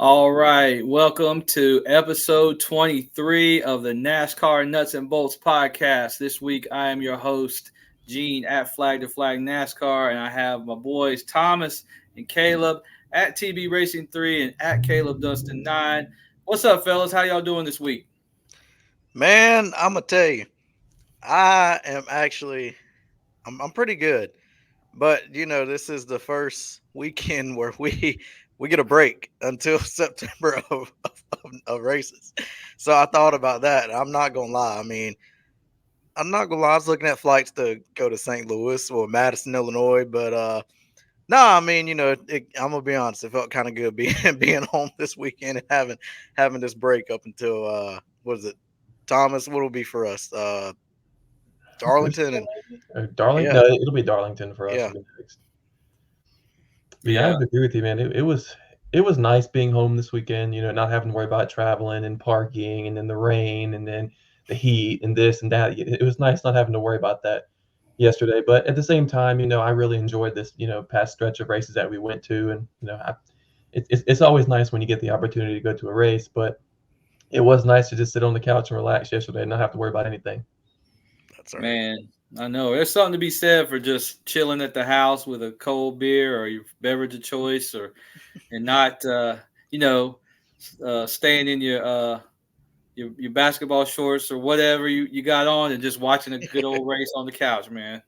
All right, welcome to episode 23 of the NASCAR Nuts and Bolts podcast. This week, I am your host, Gene at Flag to Flag NASCAR, and I have my boys Thomas and Caleb at TB Racing 3 and at Caleb Dunston 9. What's up, fellas? How y'all doing this week? Man, I'm gonna tell you, I am actually I'm pretty good. But this is the first weekend where we get a break until September of races. So I thought about that. I'm not gonna lie. I'm not gonna lie. I was looking at flights to go to St. Louis or Madison, Illinois, but no, I'm gonna be honest. It felt kind of good being being home this weekend and having this break up until what is it, Thomas? What will be for us? Darlington and Darling? yeah, No, it'll be Darlington for us yeah. will be next. But yeah, I Yeah, agree with you, man. It was nice being home this weekend. Not having to worry about traveling and parking, and then the rain, and then the heat, and this and that. It was nice not having to worry about that yesterday. But at the same time, I really enjoyed this, past stretch of races that we went to, and it's always nice when you get the opportunity to go to a race. But it was nice to just sit on the couch and relax yesterday and not have to worry about anything. That's right. man, I know. There's something to be said for just chilling at the house with a cold beer or your beverage of choice, or and not, you know, staying in your basketball shorts or whatever you got on and just watching a good old race on the couch, man.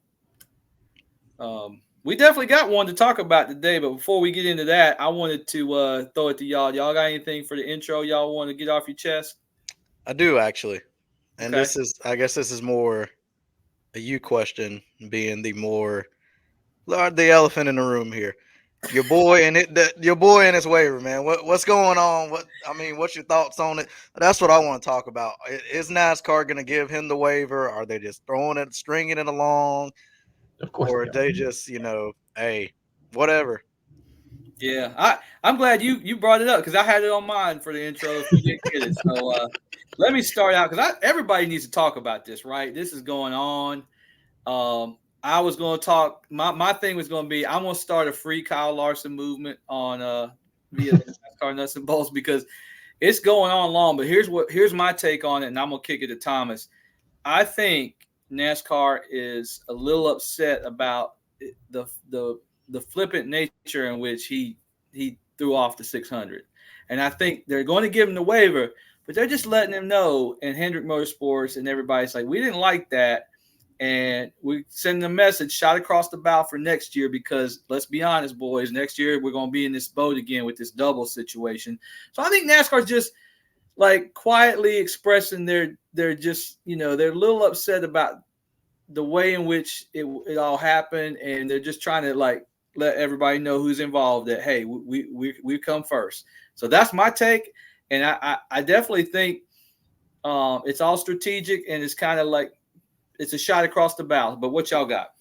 We definitely got one to talk about today, but before we get into that, I wanted to throw it to y'all. Y'all got anything for the intro y'all want to get off your chest? I do actually, and Okay. I guess this is more a you question, being the elephant in the room here. Your boy and his waiver, man. What's going on? What's your thoughts on it? That's what I want to talk about. Is NASCAR going to give him the waiver? Are they just stringing it along, Of course or they are are. they just, hey, whatever? Yeah, I'm glad you brought it up because I had it on mine for the intro if we didn't get it. So let me start out because everybody needs to talk about this, right? This is going on. I was going to talk. My thing was going to be I'm going to start a free Kyle Larson movement on via the NASCAR Nuts and Bolts because it's going on long. But here's my take on it, and I'm going to kick it to Thomas. I think NASCAR is a little upset about the flippant nature in which he threw off the 600, and I think they're going to give him the waiver, but they're just letting him know. And Hendrick Motorsports and everybody's like, we didn't like that, and we send a message shot across the bow for next year because let's be honest, boys, next year we're going to be in this boat again with this double situation. So I think NASCAR's just like quietly expressing they're just they're a little upset about the way in which it all happened, and they're just trying to like let everybody know who's involved that hey we come first. So that's my take, and I definitely think it's all strategic and it's kind of like it's a shot across the bow. But what y'all got?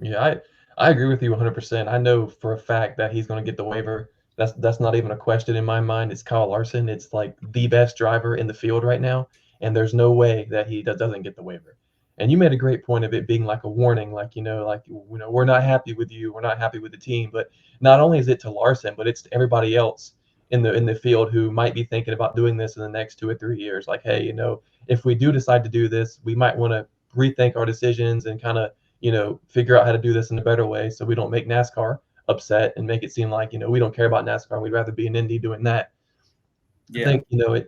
Yeah, I agree with you 100%. I know for a fact that he's going to get the waiver. That's not even a question in my mind. It's Kyle Larson. It's like the best driver in the field right now, and there's no way that he doesn't get the waiver. And you made a great point of it being like a warning, we're not happy with you, we're not happy with the team. But not only is it to Larson, but it's to everybody else in the field who might be thinking about doing this in the next 2 or 3 years. Like, hey, if we do decide to do this, we might want to rethink our decisions and kind of figure out how to do this in a better way so we don't make NASCAR upset and make it seem like, we don't care about NASCAR. We'd rather be an Indy doing that. I Yeah, think,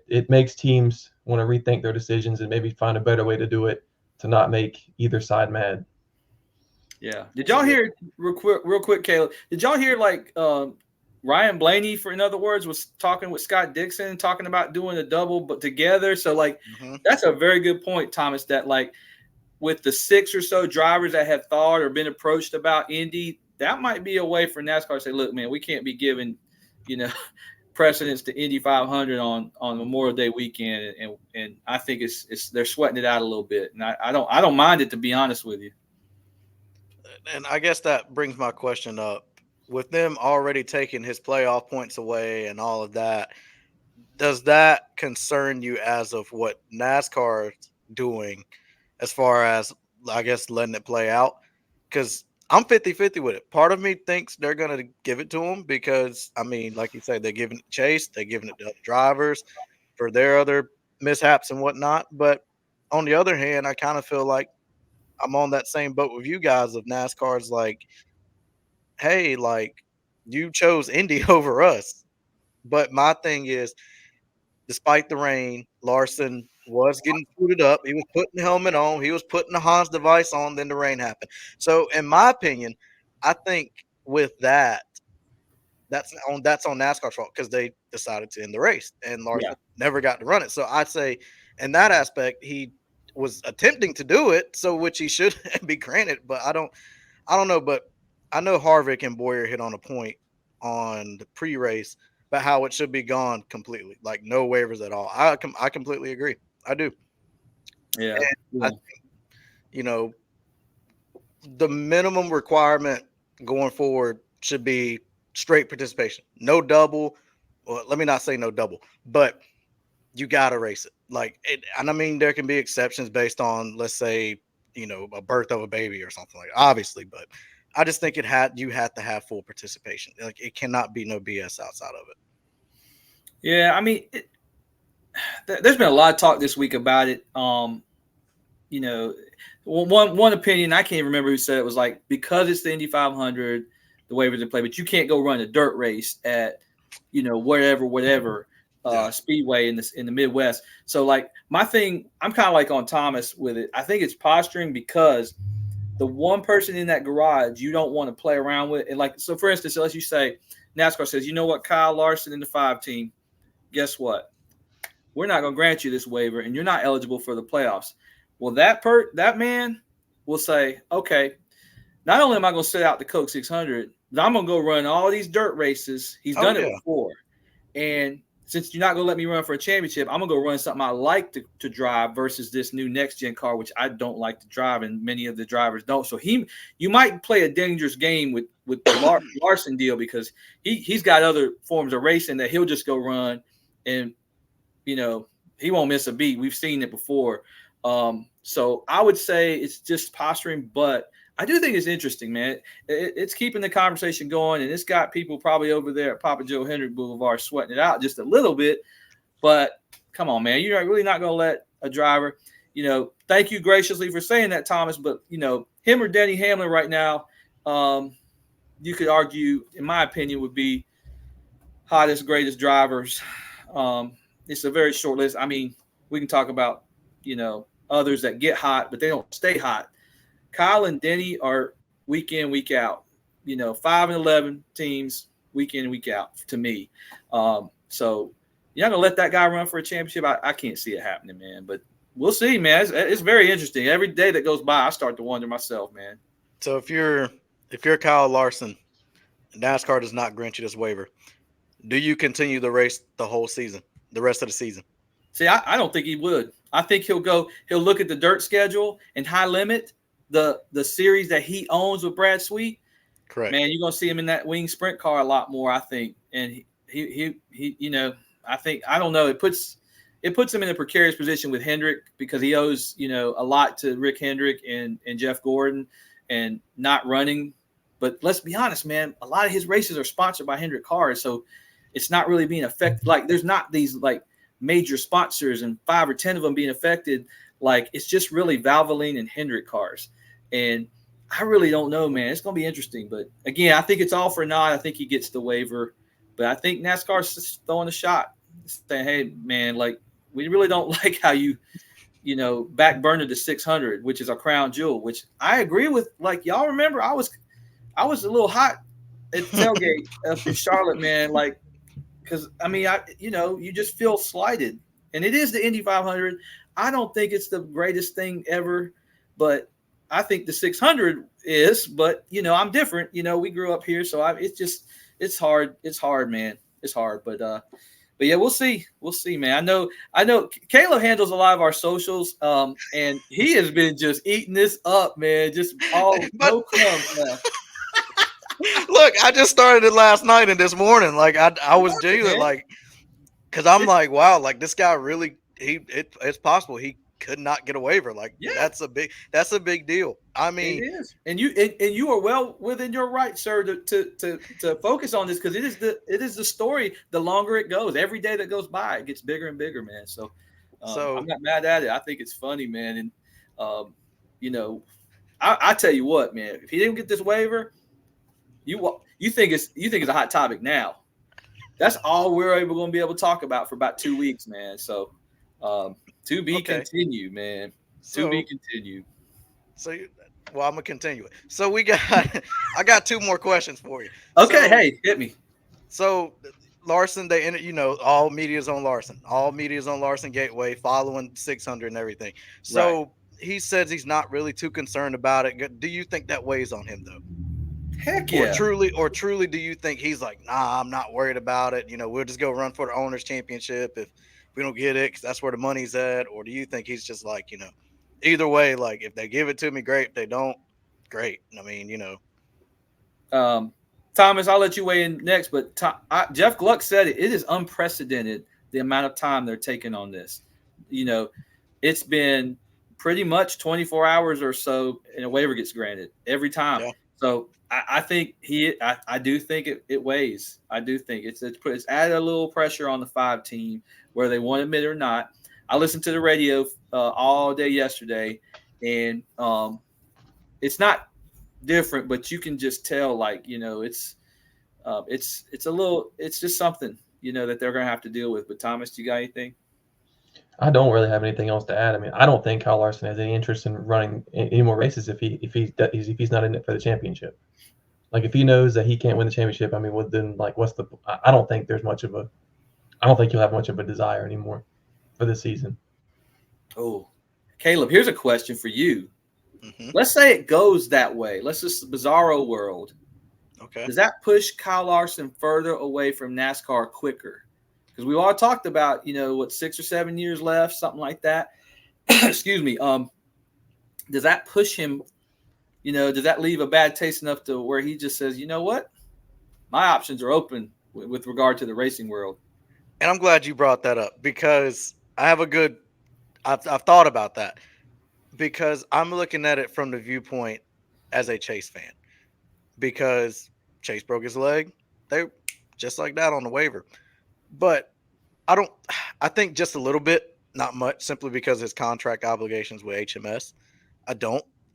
it makes teams want to rethink their decisions and maybe find a better way to do it to not make either side mad. yeah. Did That's a y'all good. hear real quick, Caleb? Did y'all hear like Ryan Blaney, for in other words, was talking with Scott Dixon, talking about doing a double but together? So like Mm-hmm. that's a very good point, Thomas, that like with the six or so drivers that have thought or been approached about Indy, that might be a way for NASCAR to say, look, man, we can't be giving, you know, precedence to Indy 500 on Memorial Day weekend, and I think it's they're sweating it out a little bit, and I don't mind it, to be honest with you. And I guess that brings my question up. With them already taking his playoff points away and all of that, does that concern you as of what NASCAR is doing as far as, I guess, letting it play out? Because I'm 50-50 with it. Part of me thinks they're going to give it to him because, I mean, like you said, they're giving it to Chase, they're giving it to other drivers for their other mishaps and whatnot. But on the other hand, I kind of feel like I'm on that same boat with you guys of NASCAR's like, hey, like you chose Indy over us. But my thing is, despite the rain, Larson was getting booted up. He was putting the helmet on. He was putting the Hans device on. Then the rain happened. So, in my opinion, I think with that, that's on NASCAR's fault because they decided to end the race, and Larson Yeah. never got to run it. So, I'd say in that aspect, he was attempting to do it, so which he should be granted. But I don't know. But I know Harvick and Boyer hit on a point on the pre-race about how it should be gone completely, like no waivers at all. I completely agree. I do. Yeah. And I Yeah. think, you know, the minimum requirement going forward should be straight participation. No double. Well, let me not say no double, but you got to race it. And I mean, there can be exceptions based on, let's say, a birth of a baby or something like that, obviously, but I just think you had to have full participation. Like it cannot be no BS outside of it. Yeah, I mean, there's been a lot of talk this week about it. You know, one opinion I can't remember who said it was like because it's the Indy 500, the waivers in play, but you can't go run a dirt race at whatever speedway in the Midwest. So like my thing, I'm kind of like on Thomas with it. I think it's posturing because the one person in that garage you don't want to play around with, and like so for instance, let's you say NASCAR says, you know what, Kyle Larson in the 5 team, guess what? We're not going to grant you this waiver, and you're not eligible for the playoffs. Well, that man will say, okay, not only am I going to sit out the Coke 600, but I'm going to go run all these dirt races. He's done it before. And since you're not going to let me run for a championship, I'm going to go run something I like to drive versus this new next-gen car, which I don't like to drive, and many of the drivers don't. So you might play a dangerous game with the Larson deal because he's got other forms of racing that he'll just go run and, he won't miss a beat. We've seen it before. So I would say it's just posturing, but I do think it's interesting, man. It's keeping the conversation going, and it's got people probably over there at Papa Joe Hendrick Boulevard sweating it out just a little bit. But come on, man, you're really not going to let a driver, thank you graciously for saying that, Thomas, but, him or Denny Hamlin right now, you could argue, in my opinion, would be hottest, greatest drivers. It's a very short list. I mean, we can talk about, others that get hot, but they don't stay hot. Kyle and Denny are week in, week out. 5 and 11 teams, week in, week out to me. So you're not going to let that guy run for a championship? I can't see it happening, man. But we'll see, man. It's very interesting. Every day that goes by, I start to wonder myself, man. So if you're Kyle Larson, NASCAR does not grant you this waiver, do you continue the race the whole season, the rest of the season? See, I don't think he would. I think he'll look at the dirt schedule and high limit the series that he owns with Brad Sweet. Correct. Man, you're gonna see him in that wing sprint car a lot more, I think. And he I think, I don't know, it puts him in a precarious position with Hendrick because he owes, a lot to Rick Hendrick and Jeff Gordon and not running. But let's be honest, man, a lot of his races are sponsored by Hendrick cars, so it's not really being affected. Like there's not these like major sponsors and 5 or 10 of them being affected. Like it's just really Valvoline and Hendrick cars. And I really don't know, man. It's going to be interesting. But again, I think it's all for naught. I think he gets the waiver. But I think NASCAR's throwing a shot, saying, hey, man, like we really don't like how you backburnered the 600, which is a crown jewel, which I agree with. Like y'all remember, I was a little hot at the tailgate up in Charlotte, man. Like, because I mean, you just feel slighted, and it is the Indy 500. I don't think it's the greatest thing ever, but I think the 600 is. But I'm different. We grew up here, so it's hard. It's hard, man. It's hard, but yeah, we'll see. We'll see, man. I know. Kaleb handles a lot of our socials, and he has been just eating this up, man. Just no crumbs left. Look, I just started it last night and this morning. Like I was doing like, because I'm like, wow, like this guy really, it's possible he could not get a waiver. Like Yeah. that's a big deal. I mean, It is, and you are well within your right, sir, to focus on this, because it is the story. The longer it goes, every day that goes by, it gets bigger and bigger, man. So, I'm not mad at it. I think it's funny, man. And you know, I tell you what, man, if he didn't get this waiver, you think it's a hot topic now. That's all we're going to be able to talk about for about 2 weeks, man. So, to be continued, man. To be continued. So, well, I'm gonna continue it. So I got 2 more questions for you. Okay, So, hey, hit me. So Larson, all media's on Larson. All media's on Larson Gateway, following 600 and everything. So Right. he says he's not really too concerned about it. Do you think that weighs on him though? Heck yeah. Or truly, do you think he's like, nah, I'm not worried about it. We'll just go run for the owners championship if we don't get it, because that's where the money's at. Or do you think he's just like, either way, like if they give it to me, great. If they don't, great. I mean, Thomas, I'll let you weigh in next, but Jeff Gluck said it. It is unprecedented the amount of time they're taking on this. It's been pretty much 24 hours or so, and a waiver gets granted every time. Yeah. So I think I do think it weighs. I do think it's added a little pressure on the 5 team, whether they want to admit it or not. I listened to the radio all day yesterday, and it's not different, but you can just tell, like, it's just something, that they're going to have to deal with. But Thomas, do you got anything? I don't really have anything else to add. I mean, I don't think Kyle Larson has any interest in running any more races if he's not in it for the championship. Like, if he knows that he can't win the championship, I mean, then like, I don't think there's I don't think he'll have much of a desire anymore for this season. Oh, Kaleb, here's a question for you. Mm-hmm. Let's say it goes that way. Let's just bizarro world. Okay. Does that push Kyle Larson further away from NASCAR quicker? Because we all talked about, 6 or 7 years left, something like that. Excuse me. Does that push him? Does that leave a bad taste enough to where he just says, you know what? My options are open with regard to the racing world. And I'm glad you brought that up, because I've thought about that, because I'm looking at it from the viewpoint as a Chase fan, because Chase broke his leg. They just like that on the waiver. But I think just a little bit, not much, simply because his contract obligations with HMS.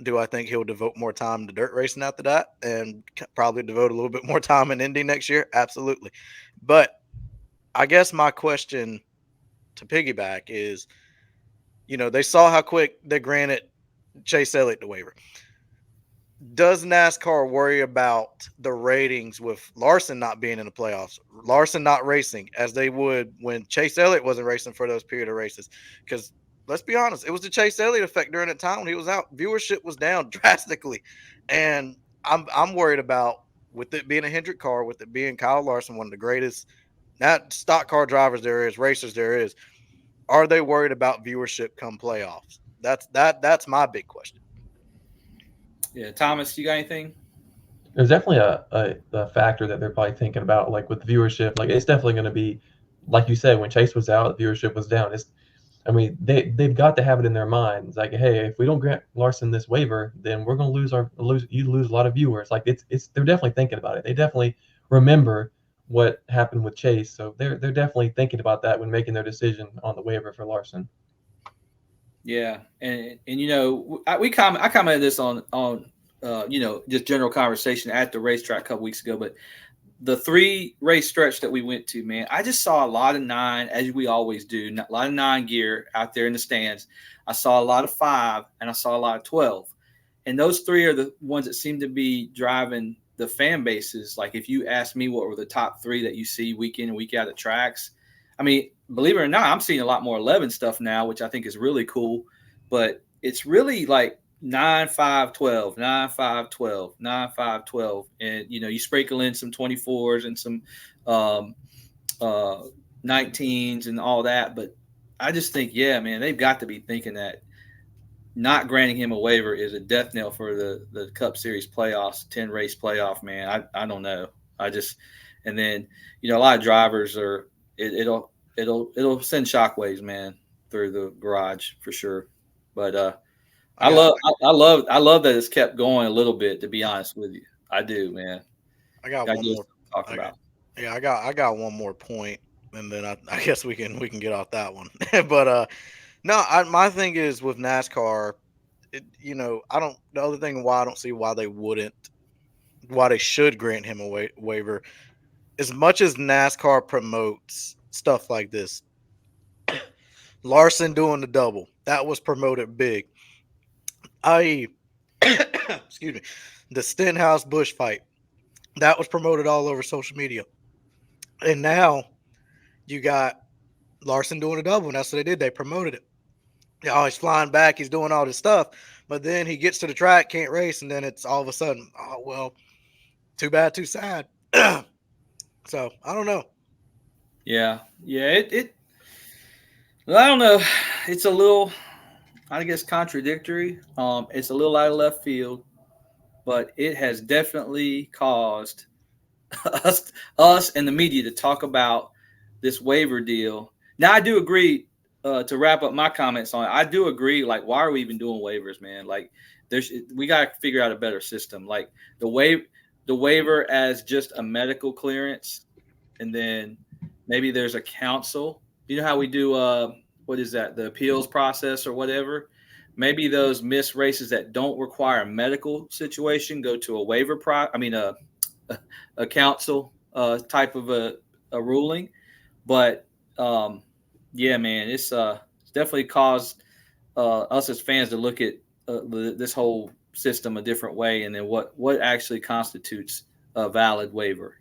Do I think he'll devote more time to dirt racing after that, and probably devote a little bit more time in Indy next year? Absolutely. But I guess my question to piggyback is, they saw how quick they granted Chase Elliott the waiver. Does NASCAR worry about the ratings with Larson not being in the playoffs, Larson not racing as they would when Chase Elliott wasn't racing for those period of races? Because let's be honest, it was the Chase Elliott effect during that time when he was out. Viewership was down drastically. And I'm worried about, with it being a Hendrick car, with it being Kyle Larson, one of the greatest, not stock car drivers there is, racers there is, are they worried about viewership come playoffs? That's my big question. Yeah, Thomas, you got anything? There's definitely a factor that they're probably thinking about, like with viewership. Like, it's definitely going to be, like you said, when Chase was out, viewership was down. They've got to have it in their minds, like, hey, if we don't grant Larson this waiver, then we're going to lose a lot of viewers. Like, they're definitely thinking about it. They definitely remember what happened with Chase, so they're definitely thinking about that when making their decision on the waiver for Larson. Yeah, and I commented this on just general conversation at the racetrack a couple weeks ago, but the 3 race stretch that we went to, man, I just saw a lot of 9, as we always do, a lot of 9 gear out there in the stands. I saw a lot of 5, and I saw a lot of 12, and those 3 are the ones that seem to be driving the fan bases. Like, if you ask me what were the top 3 that you see week in and week out at tracks, I mean, believe it or not, I'm seeing a lot more 11 stuff now, which I think is really cool. But it's really like 9, 5, 12, 9, 5, 12, 9, 5, 12. And, you sprinkle in some 24s and some 19s and all that. But I just think, yeah, man, they've got to be thinking that not granting him a waiver is a death knell for the Cup Series playoffs, 10 race playoff, man. I don't know. And then, a lot of drivers it'll send shockwaves, man, through the garage for sure. But I got I love that it's kept going a little bit. To be honest with you, I do, man. I got Got one to more. talk I got about. yeah, I got one more point, and then I guess we can get off that one. But no, my thing is with NASCAR, I don't. The other thing why I don't see why they should grant him a waiver, as much as NASCAR promotes stuff like this. Larson doing the double that was promoted big. I excuse me, the Stenhouse Bush fight that was promoted all over social media, and now you got Larson doing a double, and that's what they did. They promoted it. Oh, he's flying back, he's doing all this stuff, but then he gets to the track, can't race, and then it's all of a sudden, oh well, too bad, too sad. So I don't know. Yeah, yeah. Well, I don't know. It's a little, I guess, contradictory. It's a little out of left field, but it has definitely caused us and the media to talk about this waiver deal. Now, I do agree. To wrap up my comments on it, I do agree. Like, why are we even doing waivers, man? Like, we got to figure out a better system. Like the waiver as just a medical clearance, and then maybe there's a counsel. You know how we do what is that, the appeals process or whatever? Maybe those missed races that don't require a medical situation go to a waiver a council type of a ruling. But yeah, man, it's definitely caused us as fans to look at this whole system a different way, and then what actually constitutes a valid waiver.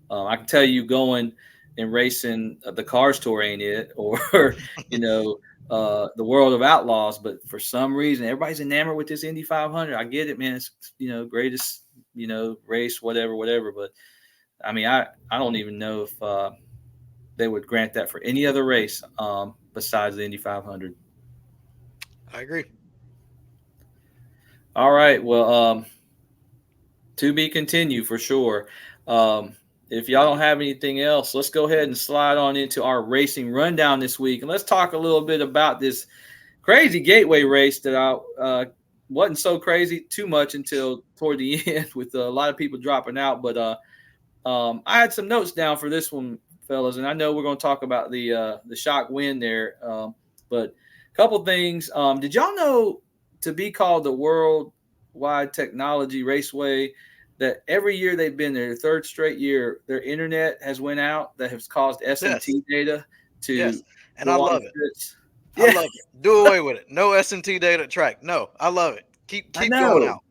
I can tell you going and racing the Cars Tour ain't it, or the World of Outlaws, but for some reason everybody's enamored with this Indy 500. I get it, man. It's greatest race, whatever. But I mean, I don't even know if they would grant that for any other race besides the Indy 500. I agree. All right, well, to be continued for sure. If y'all don't have anything else, let's go ahead and slide on into our racing rundown this week, and let's talk a little bit about this crazy gateway race that I wasn't so crazy too much until toward the end, with a lot of people dropping out. But I had some notes down for this one, fellas, and I know we're going to talk about the shock win there. But a couple things. Did y'all know, to be called the Worldwide Technology Raceway, that every year they've been there, the third straight year, their internet has went out, that has caused SMT data to Yes, and I go on love it. trips? I love it. Do away with it. No SMT data track. No, I love it. Keep I going know. out.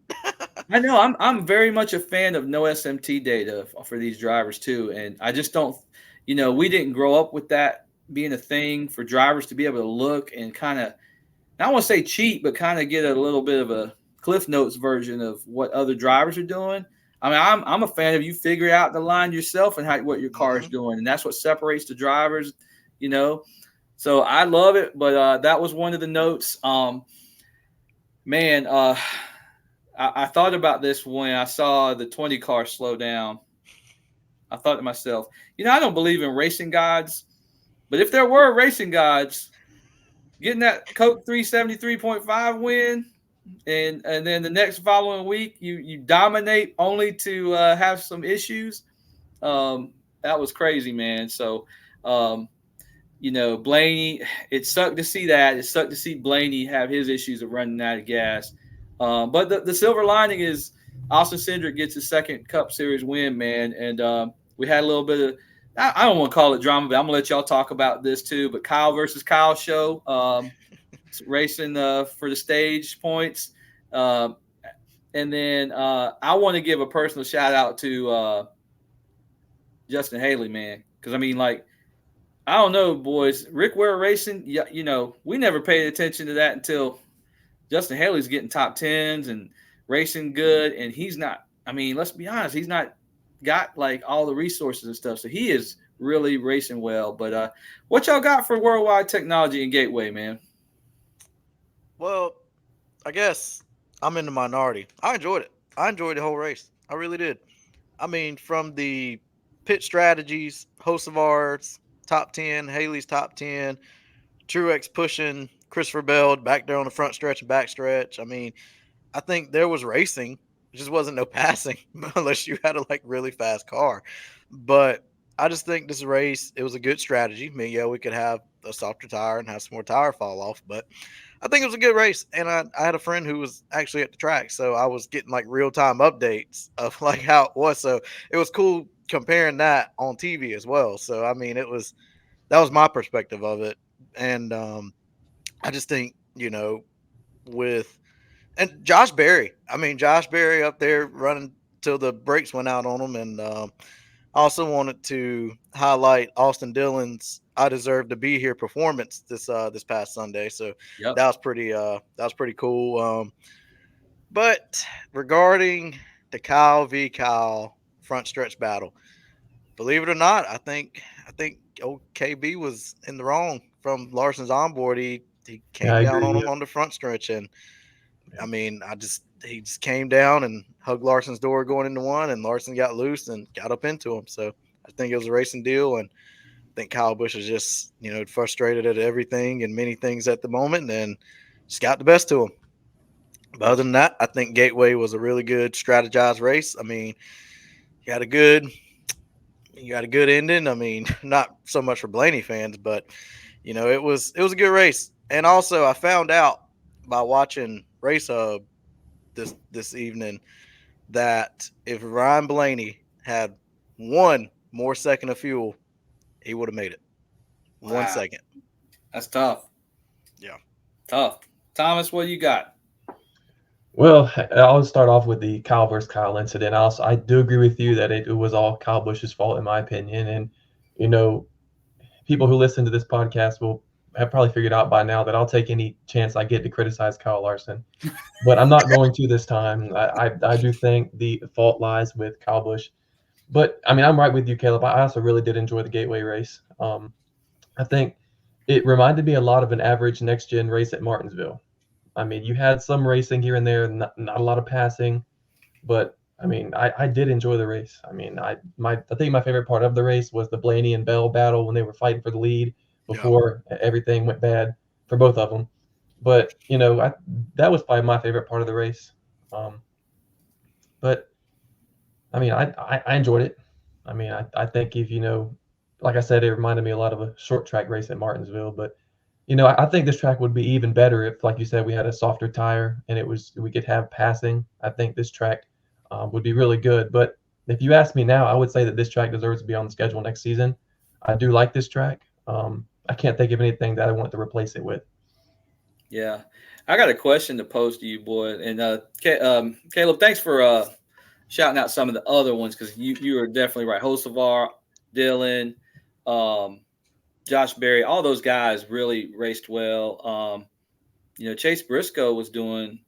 I know. I'm very much a fan of no SMT data for these drivers too, and I just don't. We didn't grow up with that being a thing for drivers to be able to look and kind of, I don't want to say cheat, but kind of get a little bit of a Cliff Notes version of what other drivers are doing. I mean, I'm a fan of you figure out the line yourself and what your car is doing, and that's what separates the drivers. So I love it, but that was one of the notes. Man, I thought about this when I saw the 20 car slow down. I thought to myself, I don't believe in racing gods, but if there were racing gods, getting that Coke 373.5 win, and then the next following week you dominate only to have some issues, that was crazy, man. So Blaney, it sucked to see that. It sucked to see Blaney have his issues of running out of gas. But the silver lining is Austin Cindric gets his second Cup Series win, man. And we had a little bit of, I don't want to call it drama, but I'm going to let y'all talk about this too. But Kyle versus Kyle show, racing for the stage points. And then I want to give a personal shout out to Justin Haley, man. Because, I mean, like, I don't know, boys. Rick Ware Racing, we never paid attention to that until Justin Haley's getting top tens and racing good, and he's not. I mean, let's be honest, he's not got like all the resources and stuff. So he is really racing well. But what y'all got for Worldwide Technology and Gateway, man? Well, I guess I'm in the minority. I enjoyed it. I enjoyed the whole race. I really did. I mean, from the pit strategies, Hocevar's top 10, Haley's top 10, Truex pushing Christopher Bell back there on the front stretch and back stretch. I mean, I think there was racing. It just wasn't no passing unless you had a like really fast car. But I just think this race, it was a good strategy. I mean, yeah, we could have a softer tire and have some more tire fall off, but I think it was a good race. And I had a friend who was actually at the track, so I was getting like real time updates of like how it was. So it was cool comparing that on TV as well. So I mean, that was my perspective of it. And I just think, with and Josh Berry. I mean, Josh Berry up there running till the brakes went out on him. And I also wanted to highlight Austin Dillon's "I Deserve to Be Here" performance this past Sunday. So Yep. that was pretty cool. But regarding the Kyle v. Kyle front stretch battle, believe it or not, I think old KB was in the wrong from Larson's onboard. He Yeah, I came down agree. on Yeah. him on the front stretch, and Yeah. I mean, he just came down and hugged Larson's door going into one, and Larson got loose and got up into him. So I think it was a racing deal, and I think Kyle Busch is just frustrated at everything and many things at the moment, and just got the best to him. But other than that, I think Gateway was a really good strategized race. I mean, you had a good you got a good ending. I mean, not so much for Blaney fans, but it was a good race. And also, I found out by watching Race Hub this evening that if Ryan Blaney had one more second of fuel, he would have made it. One Wow. second. That's tough. Yeah. Tough. Thomas, what you got? Well, I'll start off with the Kyle versus Kyle incident. I do agree with you that it was all Kyle Busch's fault, in my opinion. And, you know, people who listen to this podcast will have probably figured out by now that I'll take any chance I get to criticize Kyle Larson. But I'm not going to this time. I do think the fault lies with Kyle Busch. But, I mean, I'm right with you, Caleb. I also really did enjoy the Gateway race. I think it reminded me a lot of an average next-gen race at Martinsville. I mean, you had some racing here and there, not a lot of passing, but I mean, I did enjoy the race. I mean, I think my favorite part of the race was the Blaney and Bell battle when they were fighting for the lead Yeah. before everything went bad for both of them. But that was probably my favorite part of the race. But I mean, I enjoyed it. I mean, I think if like I said, it reminded me a lot of a short track race at Martinsville, but I think this track would be even better if, like you said, we had a softer tire and we could have passing. I think this track would be really good. But if you ask me now, I would say that this track deserves to be on the schedule next season. I do like this track. I can't think of anything that I want to replace it with. Yeah. I got a question to pose to you, boy. And Caleb, thanks for shouting out some of the other ones because you are definitely right. Hosevar, Dylan, Josh Berry, all those guys really raced well. Chase Briscoe was doing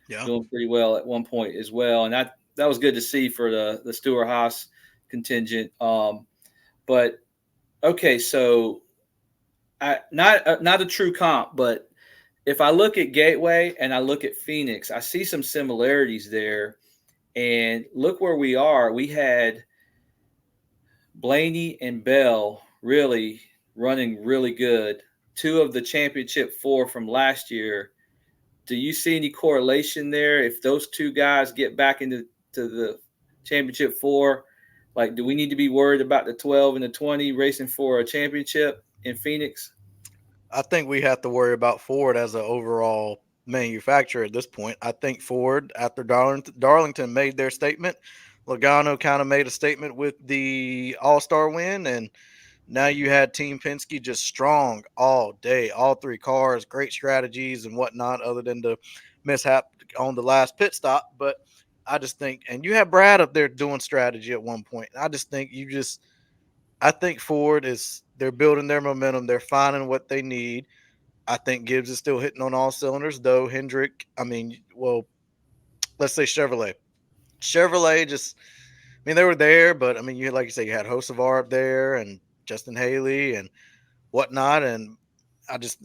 Yeah. pretty well at one point as well, and that was good to see for the Stewart Haas contingent. But okay, so not a true comp, but if I look at Gateway and I look at Phoenix, I see some similarities there. And look where we are. We had Blaney and Bell really running really good. Two of the championship four from last year. Do you see any correlation there? If those two guys get back into the championship four, like, do we need to be worried about the 12 and the 20 racing for a championship in Phoenix? I think we have to worry about Ford as an overall manufacturer at this point. I think Ford, after Darlington made their statement, Logano kind of made a statement with the All-Star win, and now you had Team Penske just strong all day, all three cars, great strategies and whatnot, other than the mishap on the last pit stop. But I just think, and you have Brad up there doing strategy at one point. I just think I think Ford they're building their momentum. They're finding what they need. I think Gibbs is still hitting on all cylinders, though Hendrick, let's say Chevrolet. Chevrolet they were there, but I mean, like you say, you had Hosevar up there and Justin Haley and whatnot. And I just,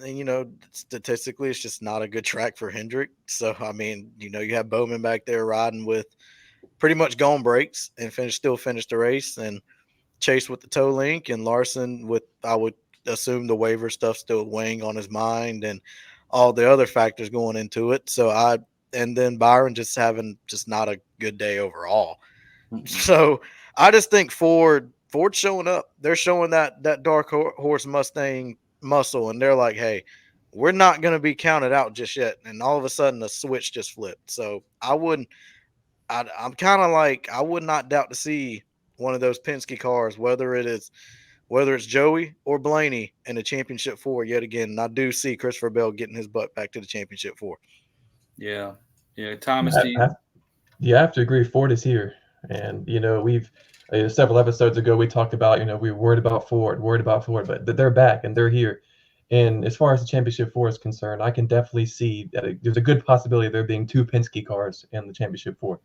statistically, it's just not a good track for Hendrick. So, I mean, you have Bowman back there riding with pretty much gone brakes and still finished the race. And Chase with the toe link and Larson with, I would assume, the waiver stuff still weighing on his mind. And all the other factors going into it. And then Byron just having just not a good day overall. So I just think Ford's showing up. They're showing that dark horse Mustang muscle, and they're like, hey, we're not going to be counted out just yet. And all of a sudden, the switch just flipped. So I'm kind of like, I would not doubt to see one of those Penske cars, whether it's Joey or Blaney in the championship 4 yet again. And I do see Christopher Bell getting his butt back to the championship 4. Yeah. Thomas, you have to agree. Ford is here, and we've several episodes ago we talked about we were worried about Ford, but they're back and they're here. And as far as the championship 4 is concerned, I can definitely see that there's a good possibility of there being 2 Penske cars in the championship 4.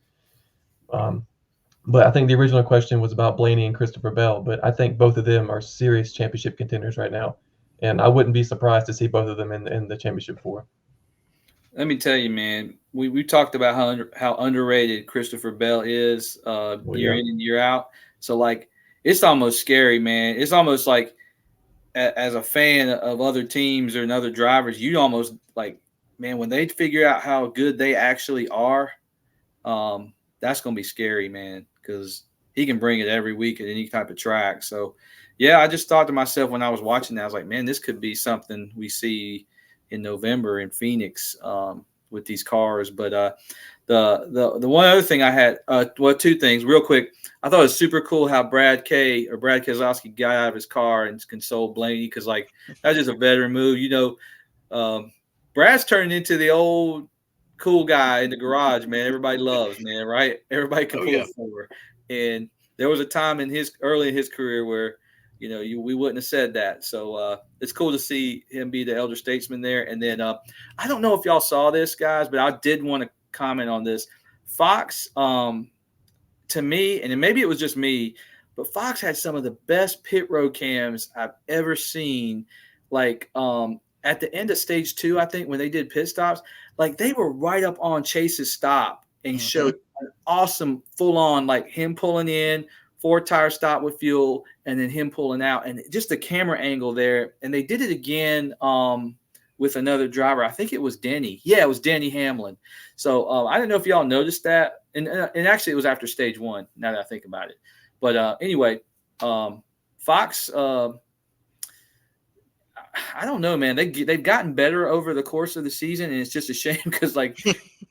But I think the original question was about Blaney and Christopher Bell, but I think both of them are serious championship contenders right now, and I wouldn't be surprised to see both of them in the championship 4. Let me tell you, man, we talked about how underrated Christopher Bell is year in and year out. So, like, it's almost scary, man. It's almost like as a fan of other teams and other drivers, you almost like, man, when they figure out how good they actually are, that's going to be scary, man, because he can bring it every week at any type of track. So, yeah, I just thought to myself when I was watching that, I was like, man, this could be something we see in November in Phoenix with these cars. But the one other thing I had, 2 things real quick. I thought it was super cool how Brad Keselowski got out of his car and consoled Blaney, because like that's just a veteran move. Brad's turning into the old cool guy in the garage, man. Everybody loves, man, right? Everybody can pull for. And there was a time early in his career where we wouldn't have said that. So it's cool to see him be the elder statesman there. And then I don't know if y'all saw this, guys, but I did want to comment on this. Fox, to me, and maybe it was just me, but Fox had some of the best pit road cams I've ever seen. Like at the end of stage 2, I think when they did pit stops, like they were right up on Chase's stop and showed an awesome full-on, like him pulling in, 4-tire stop with fuel, and then him pulling out, and just the camera angle there. And they did it again with another driver. I think it was Denny. Yeah, it was Denny Hamlin. So I don't know if y'all noticed that. And actually, it was after stage 1, now that I think about it. But anyway, Fox, I don't know, man. They've gotten better over the course of the season, and it's just a shame because, like,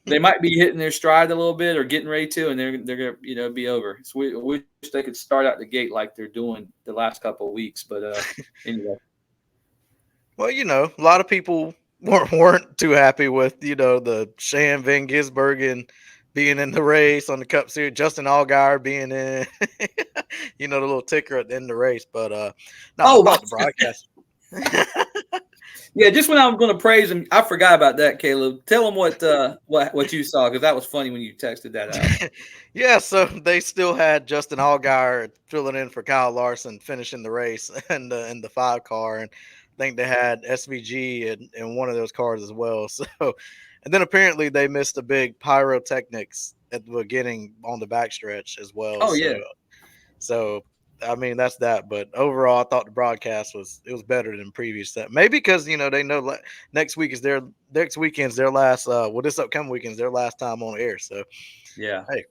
they might be hitting their stride a little bit or getting ready to, and they're gonna be over. So we wish they could start out the gate like they're doing the last couple of weeks. But anyway. Well, a lot of people weren't too happy with the Shane Van Gisbergen being in the race on the Cup Series, Justin Allgaier being in, the little ticker at the end of the race. But I thought the broadcast. Yeah, just when I was going to praise him, I forgot about that, Kaleb. Tell him what you saw, because that was funny when you texted that out. Yeah, so they still had Justin Allgaier filling in for Kyle Larson, finishing the race in the 5 car, and I think they had SVG in one of those cars as well. So, and then apparently they missed a big pyrotechnics at the beginning on the backstretch as well. Oh, yeah. So I mean, that's that. But overall, I thought the broadcast was better than previous. Maybe because they know next weekend's their last. This upcoming weekend's their last time on air. So yeah, hey,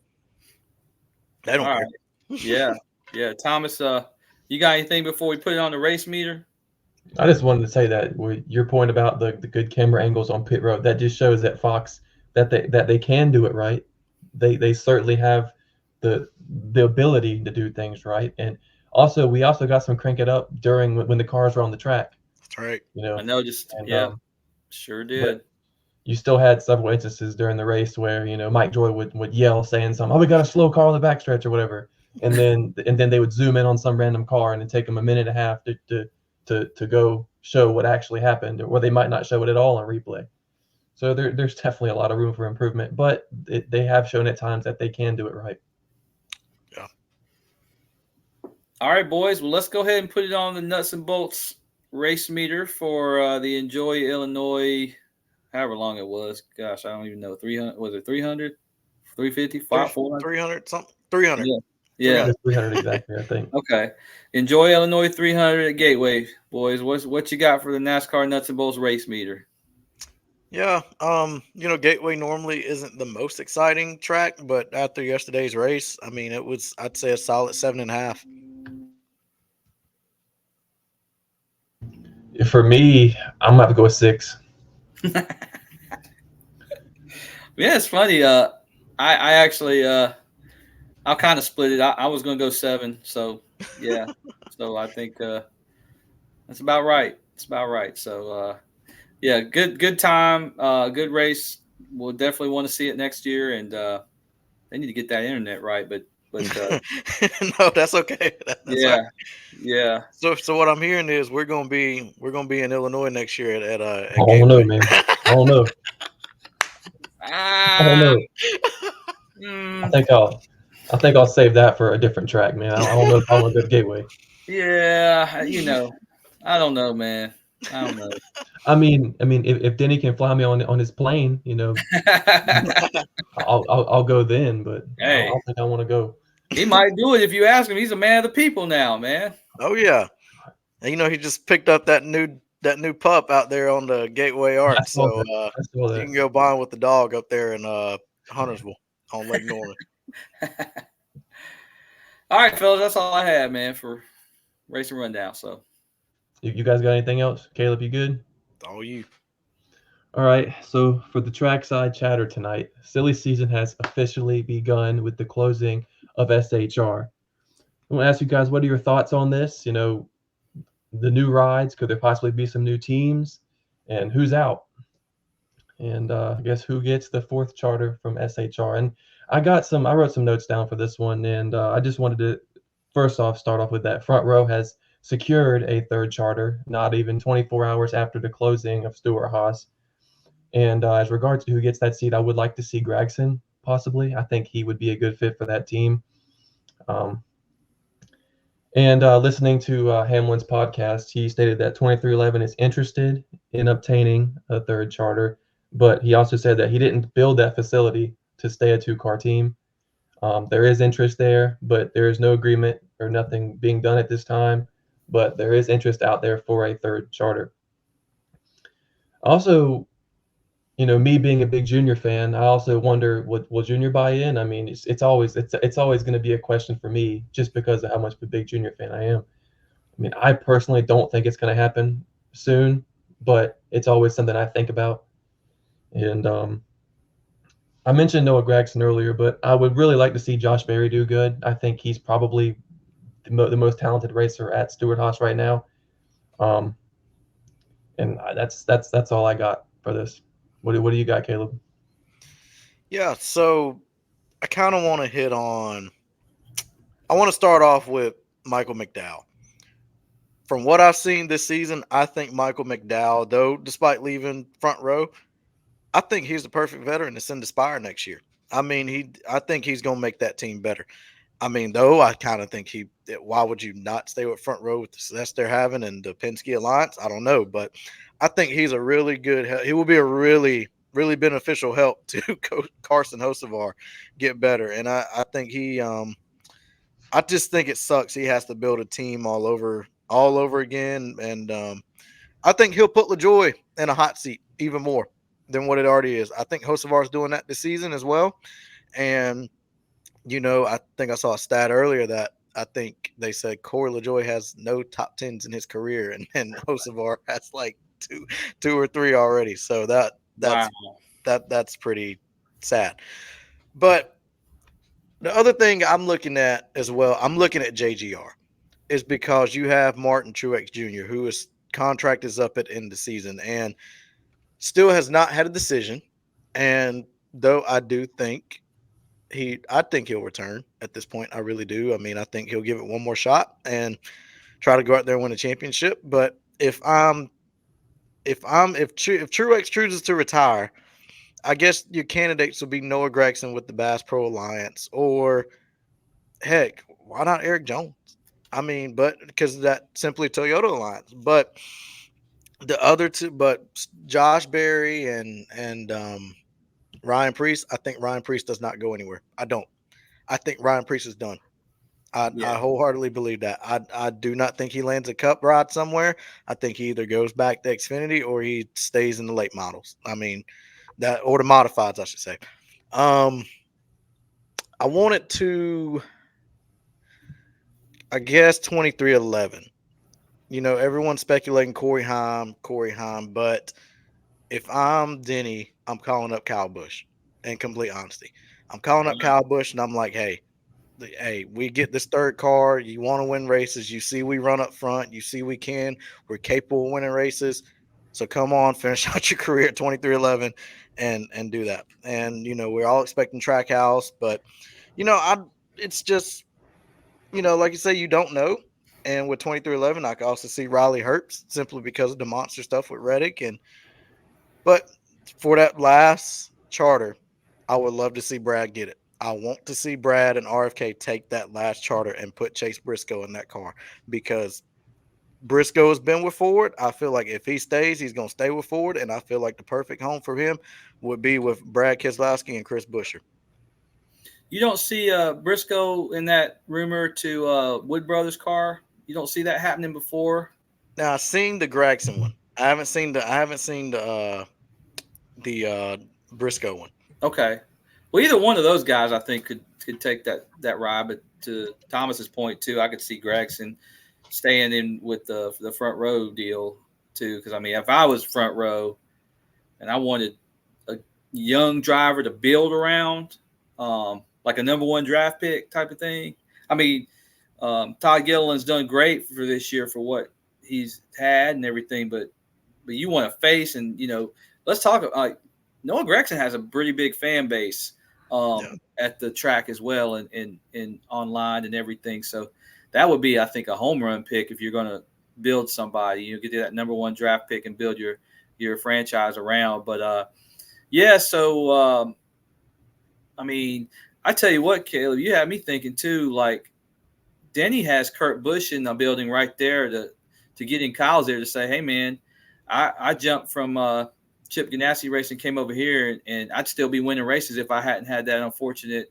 they don't care. Right. Yeah. Thomas, you got anything before we put it on the race meter? I just wanted to say that your point about the good camera angles on pit road, that just shows that Fox that they can do it right. They certainly have the ability to do things right, and we also got some crank it up during when the cars were on the track. That's right. I know, sure did. You still had several instances during the race where Mike Joy would yell saying something, "Oh, we got a slow car on the backstretch" or whatever, and then they would zoom in on some random car and it'd take them a minute and a half to go show what actually happened, or they might not show it at all on replay. So there's definitely a lot of room for improvement, but they have shown at times that they can do it right. Yeah. All right, boys. Well, let's go ahead and put it on the nuts and bolts race meter for the Enjoy Illinois, however long it was. Gosh, I don't even know. 300, was it 300? 350? 400? 300 something? 300. Yeah. 300 exactly, I think. Okay. Enjoy Illinois 300 at Gateway, boys. What you got for the NASCAR nuts and bolts race meter? Yeah, Gateway normally isn't the most exciting track, but after yesterday's race, I mean, it was, I'd say, a solid 7.5. For me, I'm gonna have to go with 6. Yeah, it's funny. I actually I'll kind of split it. I was gonna go 7. So yeah. So I think that's about right. It's about right. So yeah, good time, good race. We'll definitely want to see it next year, and they need to get that internet right. But No, that's okay. That's all right. yeah, yeah. So what I'm hearing is we're gonna be in Illinois next year I at don't know, Gateway. man. I don't know. I don't Ah, know. I mm, think I'll I think I'll save that for a different track, man. I don't know if I want to go to Gateway. yeah. I don't know, man. I don't know. I mean, if Denny can fly me on his plane, I'll go then. But I Hey, don't think I want to go. he might do it if you ask him. He's a man of the people now, man. Oh yeah, and he just picked up that new pup out there on the Gateway I Arc, saw so that. I saw you that. can go bond with the dog up there in Huntersville on Lake Norman. All right, fellas, that's all I had, man, for racing rundown. So You guys got anything else? Caleb, you good? All you. All right. So for the trackside chatter tonight, silly season has officially begun with the closing of SHR. I want to ask you guys, what are your thoughts on this? The new rides. Could there possibly be some new teams? And who's out? And I guess who gets the fourth charter from SHR? And I wrote some notes down for this one, and I just wanted to first off start off with that front row has secured a third charter, not even 24 hours after the closing of Stuart Haas. And as regards to who gets that seat, I would like to see Gregson possibly. I think he would be a good fit for that team. Um, and listening to Hamlin's podcast, he stated that 2311 is interested in obtaining a third charter, but he also said that he didn't build that facility to stay a two-car team. There is interest there, but there is no agreement or nothing being done at this time. But there is interest out there for a third charter. Also, me being a big Junior fan, I also wonder, will Junior buy in? I mean, it's always going to be a question for me just because of how much of a big Junior fan I am. I mean, I personally don't think it's going to happen soon, but it's always something I think about. And I mentioned Noah Gregson earlier, but I would really like to see Josh Berry do good. I think he's probably the most talented racer at Stewart Haas right now. Um, and that's all I got for this. What do you got, Caleb? Yeah, so I kind of want to hit on. I want to start off with Michael McDowell. From what I've seen this season, I think Michael McDowell, though, despite leaving front row, I think he's the perfect veteran to send to Spire next year. I mean, I think he's going to make that team better. I mean, though, I kind of think why would you not stay with front row with the success they're having and the Penske Alliance? I don't know, but I think he's a really good, he will be a really, really beneficial help to Carson Hocevar get better. And I think I just think it sucks. He has to build a team all over again. And I think he'll put LaJoy in a hot seat even more than what it already is. I think Hocevar is doing that this season as well. And I think I saw a stat earlier that I think they said Corey LaJoy has no top tens in his career, and Hocevar has like two or three already. So wow. that's pretty sad. But the other thing I'm looking at as well, I'm looking at JGR, is because you have Martin Truex Jr., who his contract is up at end of the season and still has not had a decision. And though I think he'll return at this point. I really do. I mean, I think he'll give it one more shot and try to go out there and win a championship. But if Truex chooses to retire, I guess your candidates will be Noah Gregson with the Bass Pro Alliance, or heck, why not Eric Jones? I mean, but because of that simply Toyota Alliance. But the other two, but Josh Berry and Ryan Priest, I think Ryan Priest does not go anywhere. I don't. I think Ryan Priest is done. I wholeheartedly believe that. I do not think he lands a cup ride somewhere. I think he either goes back to Xfinity or he stays in the late models. I mean, that or the modifieds, I should say. I wanted to, I guess, 2311. Everyone's speculating Corey Heim, but if I'm Denny, I'm calling up Kyle Busch. In complete honesty, I'm calling up Kyle Busch, and I'm like, hey, we get this third car. You want to win races. You see we run up front. You see we can. We're capable of winning races. So come on, finish out your career at 2311 and do that. And we're all expecting Trackhouse, but it's just like you say, you don't know. And with 2311, I can also see Riley Herbst simply because of the monster stuff with Reddick. But for that last charter, I would love to see Brad get it. I want to see Brad and RFK take that last charter and put Chase Briscoe in that car because Briscoe has been with Ford. I feel like if he stays, he's going to stay with Ford. And I feel like the perfect home for him would be with Brad Keselowski and Chris Buescher. You don't see Briscoe in that rumor to Wood Brothers car. You don't see that happening before. Now I've seen the Gregson one. I haven't seen the Briscoe one. Okay. Well, either one of those guys, I think, could take that ride. But to Thomas's point too, I could see Gregson staying in with the front row deal too. Because I mean, if I was front row and I wanted a young driver to build around, like a number one draft pick type of thing. I mean, Todd Gilliland's done great for this year for what he's had and everything, but you want to face and let's talk like Noah Gregson has a pretty big fan base at the track as well and online and everything. So that would be, I think, a home run pick if you're going to build somebody. You get that number one draft pick and build your franchise around. But so I mean, I tell you what, Caleb, you had me thinking too. Like Denny has Kurt Busch in the building right there to get in Kyle's there to say, hey man, I jumped from Chip Ganassi Racing, came over here, and I'd still be winning races if I hadn't had that unfortunate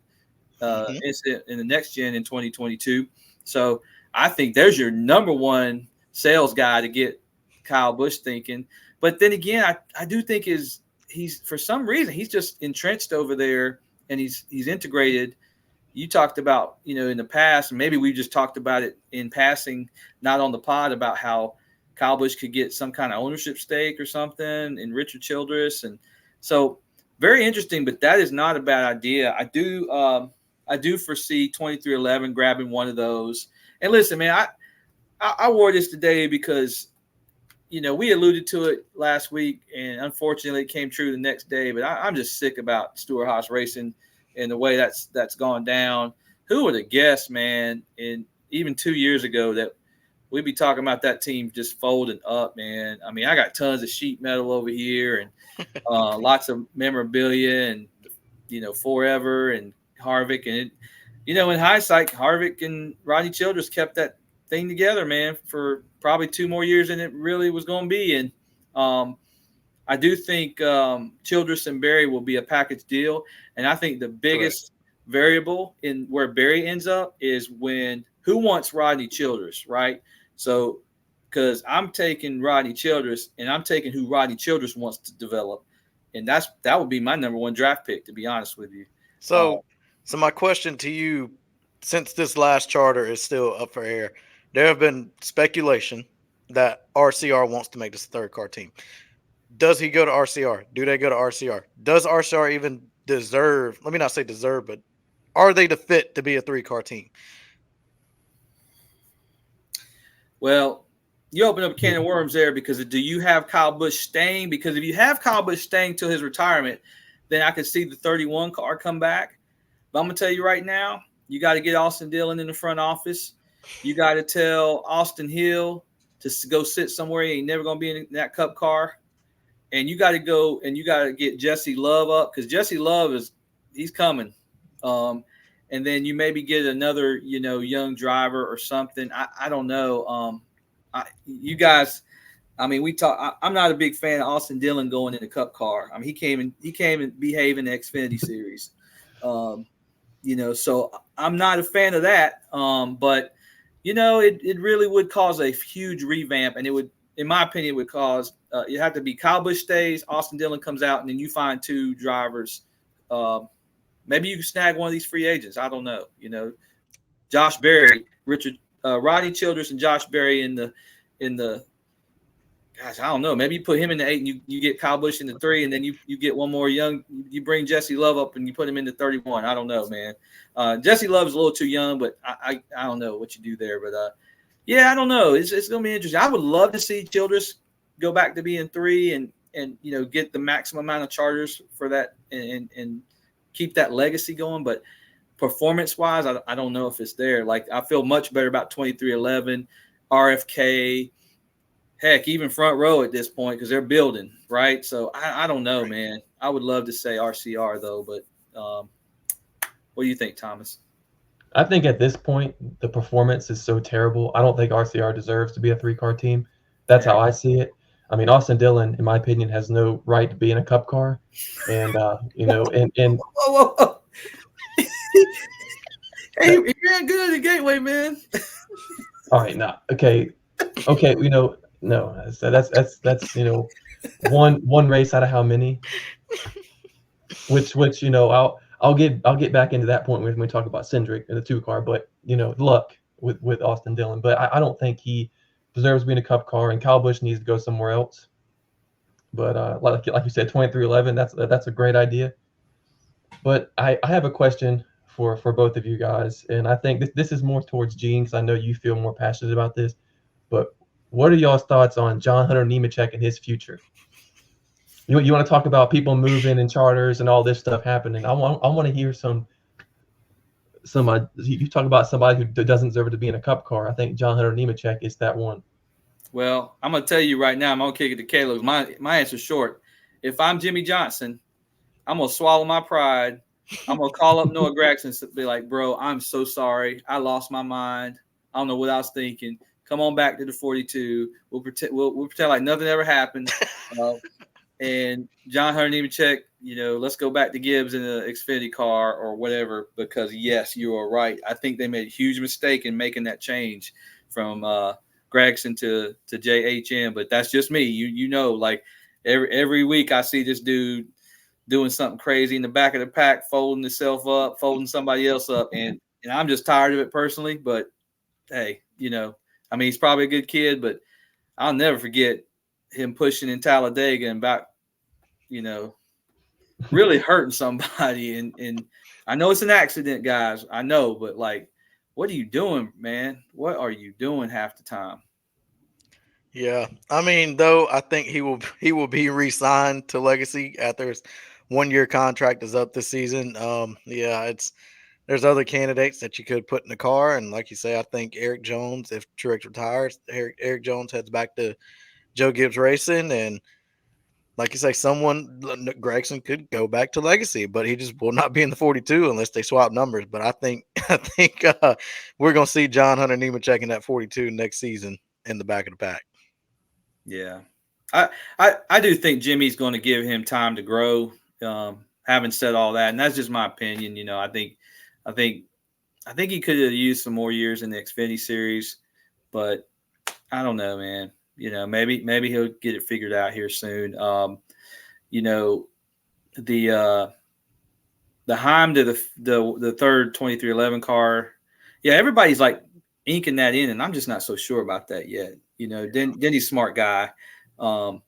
incident in the next gen in 2022. So I think there's your number one sales guy to get Kyle Busch thinking. But then again, I do think he's for some reason he's just entrenched over there and he's integrated. You talked about in the past, and maybe we just talked about it in passing, not on the pod, about how Kyle Busch could get some kind of ownership stake or something in Richard Childress. And so very interesting, but that is not a bad idea. I do foresee 2311 grabbing one of those. And listen, man, I wore this today because, we alluded to it last week and unfortunately it came true the next day, but I'm just sick about Stewart-Haas Racing and the way that's gone down. Who would have guessed, man, in even 2 years ago that we'd be talking about that team just folding up, man. I mean, I got tons of sheet metal over here and lots of memorabilia and, Forever and Harvick. And, in hindsight, Harvick and Rodney Childress kept that thing together, man, for probably 2 more years than it really was going to be. And I do think Childress and Berry will be a package deal. And I think the biggest variable in where Berry ends up is who wants Rodney Childress, right? So, because I'm taking Rodney Childress and I'm taking who Rodney Childress wants to develop. And that would be my number one draft pick, to be honest with you. So my question to you, since this last charter is still up for air, there have been speculation that RCR wants to make this a third car team. Does he go to RCR? Do they go to RCR? Does RCR even deserve, let me not say deserve, but are they the fit to be a 3-car team? Well, you open up a can of worms there because do you have Kyle Busch staying? Because if you have Kyle Busch staying till his retirement, then I could see the 31 car come back. But I'm going to tell you right now, you got to get Austin Dillon in the front office. You got to tell Austin Hill to go sit somewhere. He ain't never going to be in that Cup car. And you got to go and you got to get Jesse Love up because Jesse Love he's coming. And then you maybe get another, young driver or something. I don't know. You guys, I mean, we talk. I'm not a big fan of Austin Dillon going in the Cup car. I mean, he came and behaved in the Xfinity Series. So I'm not a fan of that. But it really would cause a huge revamp, and it would, in my opinion, would cause you have to be Kyle Busch stays, Austin Dillon comes out, and then you find two drivers. Maybe you can snag one of these free agents. I don't know. Josh Berry, Rodney Childress, and Josh Berry in the. Gosh, I don't know. Maybe you put him in the 8 and you get Kyle Busch in the 3, and then you get one more young. You bring Jesse Love up and you put him in the 31. I don't know, man. Jesse Love's a little too young, but I don't know what you do there. But yeah, I don't know. It's going to be interesting. I would love to see Childress go back to being 3 and get the maximum amount of charters for that and keep that legacy going. But performance-wise, I don't know if it's there. Like, I feel much better about 2311, RFK. Heck, even front row at this point because they're building, right? So I don't know, man. I would love to say RCR though, but what do you think, Thomas? I think at this point the performance is so terrible. I don't think RCR deserves to be a 3-car team. That's how I see it. I mean, Austin Dillon, in my opinion, has no right to be in a Cup car, and and whoa. Hey, you ran good at the Gateway, man. All right, now, okay, no, so that's one race out of how many? Which I'll get back into that point when we talk about Cindric and the 2-car, but luck with Austin Dillon, but I don't think he deserves to be in a Cup car, and Kyle Busch needs to go somewhere else. But like you said, 2311, that's a great idea. But I have a question for both of you guys, and I think this is more towards Gene because I know you feel more passionate about this. But what are y'all's thoughts on John Hunter Nemechek and his future? You want to talk about people moving and charters and all this stuff happening. I want to hear some. You talk about somebody who doesn't deserve to be in a Cup car. I think John Hunter Nemechek is that one. Well, I'm gonna tell you right now. I'm gonna kick it to Kaleb. My answer's short. If I'm Jimmy Johnson, I'm gonna swallow my pride. I'm gonna call up Noah Gragson and be like, "Bro, I'm so sorry. I lost my mind. I don't know what I was thinking. Come on back to the 42. We'll pretend like nothing ever happened." And John Hunter Nemechek, let's go back to Gibbs in the Xfinity car or whatever, because yes, you are right. I think they made a huge mistake in making that change from Gragson to JHM, but that's just me. Like every week I see this dude doing something crazy in the back of the pack, folding himself up, folding somebody else up, and I'm just tired of it personally. But hey, I mean, he's probably a good kid, but I'll never forget him pushing in Talladega and about, really hurting somebody. And I know it's an accident, guys. I know, but like, what are you doing, man? What are you doing half the time? Yeah, I mean, though, I think he will be re-signed to Legacy after his 1-year contract is up this season. Yeah, there's other candidates that you could put in the car, and like you say, I think Eric Jones, if Truex retires, Eric Jones heads back to Joe Gibbs Racing, and like you say, Gragson could go back to Legacy, but he just will not be in the 42 unless they swap numbers. But I think we're gonna see John Hunter Nemechek in that 42 next season in the back of the pack. Yeah, I do think Jimmy's going to give him time to grow. Having said all that, and that's just my opinion, I think he could have used some more years in the Xfinity series, but I don't know, man. Maybe he'll get it figured out here soon. The Heim to the third 2311 car. Yeah, everybody's like inking that in, and I'm just not so sure about that yet. Denny's a smart guy. I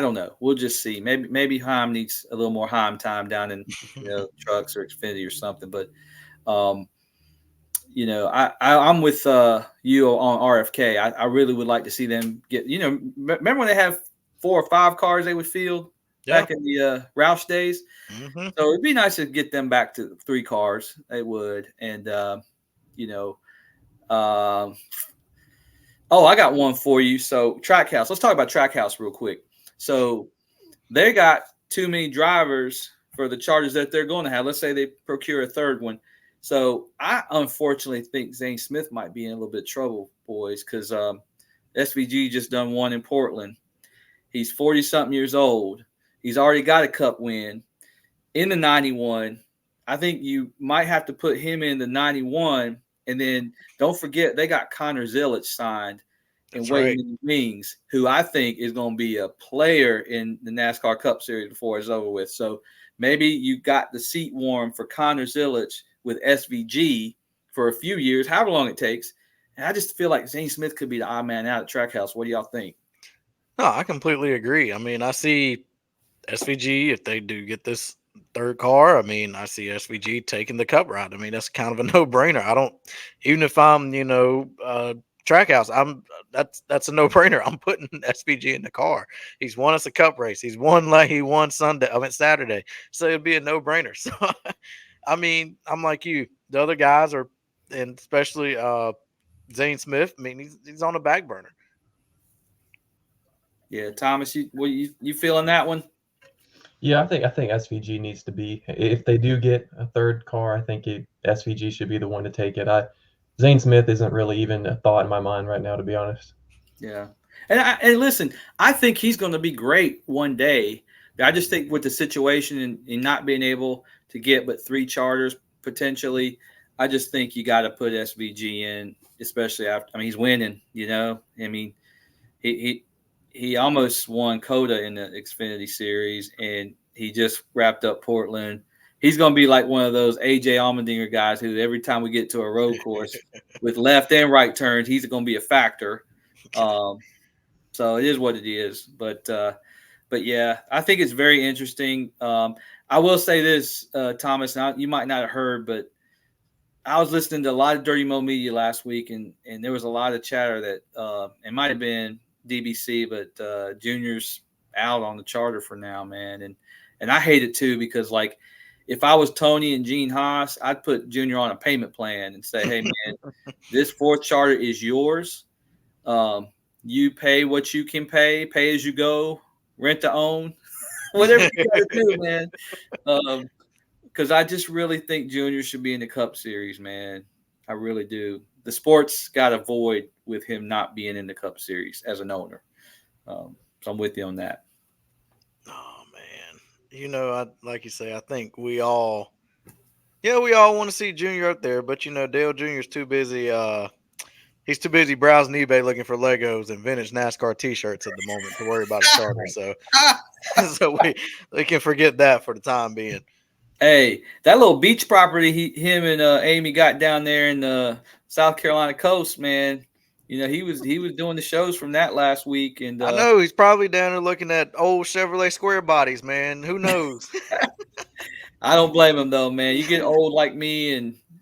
don't know. We'll just see. Maybe Heim needs a little more Heim time down in trucks or Xfinity or something. But I'm with you on RFK. I really would like to see them get. Remember when they have 4 or 5 cars they would field back in the Roush days? Mm-hmm. So it'd be nice to get them back to 3 cars. It would, and I got one for you. So Trackhouse. Let's talk about Trackhouse real quick. So they got too many drivers for the charters that they're going to have. Let's say they procure a third one. So I unfortunately think Zane Smith might be in a little bit of trouble, boys, because SVG just done one in Portland. He's 40-something years old. He's already got a Cup win in the 91. I think you might have to put him in the 91, and then don't forget they got Connor Zilic signed and That's waiting right. in the wings, who I think is going to be a player in the NASCAR Cup Series before it's over with. So maybe you got the seat warm for Connor Zilic with SVG for a few years, however long it takes. And I just feel like Zane Smith could be the odd man out at Trackhouse. What do y'all think? No, I completely agree. I mean, I see SVG if they do get this third car. I mean, I see SVG taking the Cup route. I mean, that's kind of a no-brainer. I don't, even if I'm, Trackhouse, that's a no-brainer. I'm putting SVG in the car. He's won us a Cup race. He won Sunday. I mean Saturday. So it'd be a no-brainer. So I mean, I'm like you. The other guys are, and especially Zane Smith. I mean, he's on the back burner. Yeah, Thomas, you feeling that one? Yeah, I think SVG needs to be. If they do get a third car, I think SVG should be the one to take it. Zane Smith isn't really even a thought in my mind right now, to be honest. Yeah. And listen, I think he's going to be great one day. I just think with the situation and not being able to get but 3 charters potentially, I just think you got to put SVG in, especially after. I mean, he's winning. I mean, he almost won Coda in the Xfinity Series, and he just wrapped up Portland. He's going to be like one of those AJ Allmendinger guys who every time we get to a road course with left and right turns, he's going to be a factor. So it is what it is. But yeah, I think it's very interesting. I will say this, Thomas, you might not have heard, but I was listening to a lot of Dirty Mo Media last week, and there was a lot of chatter that it might have been DBC, but Junior's out on the charter for now, man. And I hate it too, because like if I was Tony and Gene Haas, I'd put Junior on a payment plan and say, hey man, this 4th charter is yours. You pay what you can pay as you go, rent to own, whatever you got to do, man. Because I just really think Junior should be in the Cup Series, man. I really do. The sport's got a void with him not being in the Cup Series as an owner. So I'm with you on that. Oh man, like you say, I think we all want to see Junior up there, but Dale Junior's too busy. He's too busy browsing eBay looking for Legos and vintage NASCAR T-shirts at the moment to worry about a charter. So, so we can forget that for the time being. Hey, that little beach property him and Amy got down there in the South Carolina coast, man. He was doing the shows from that last week, and I know he's probably down there looking at old Chevrolet square bodies, man. Who knows? I don't blame him though, man. You get old like me,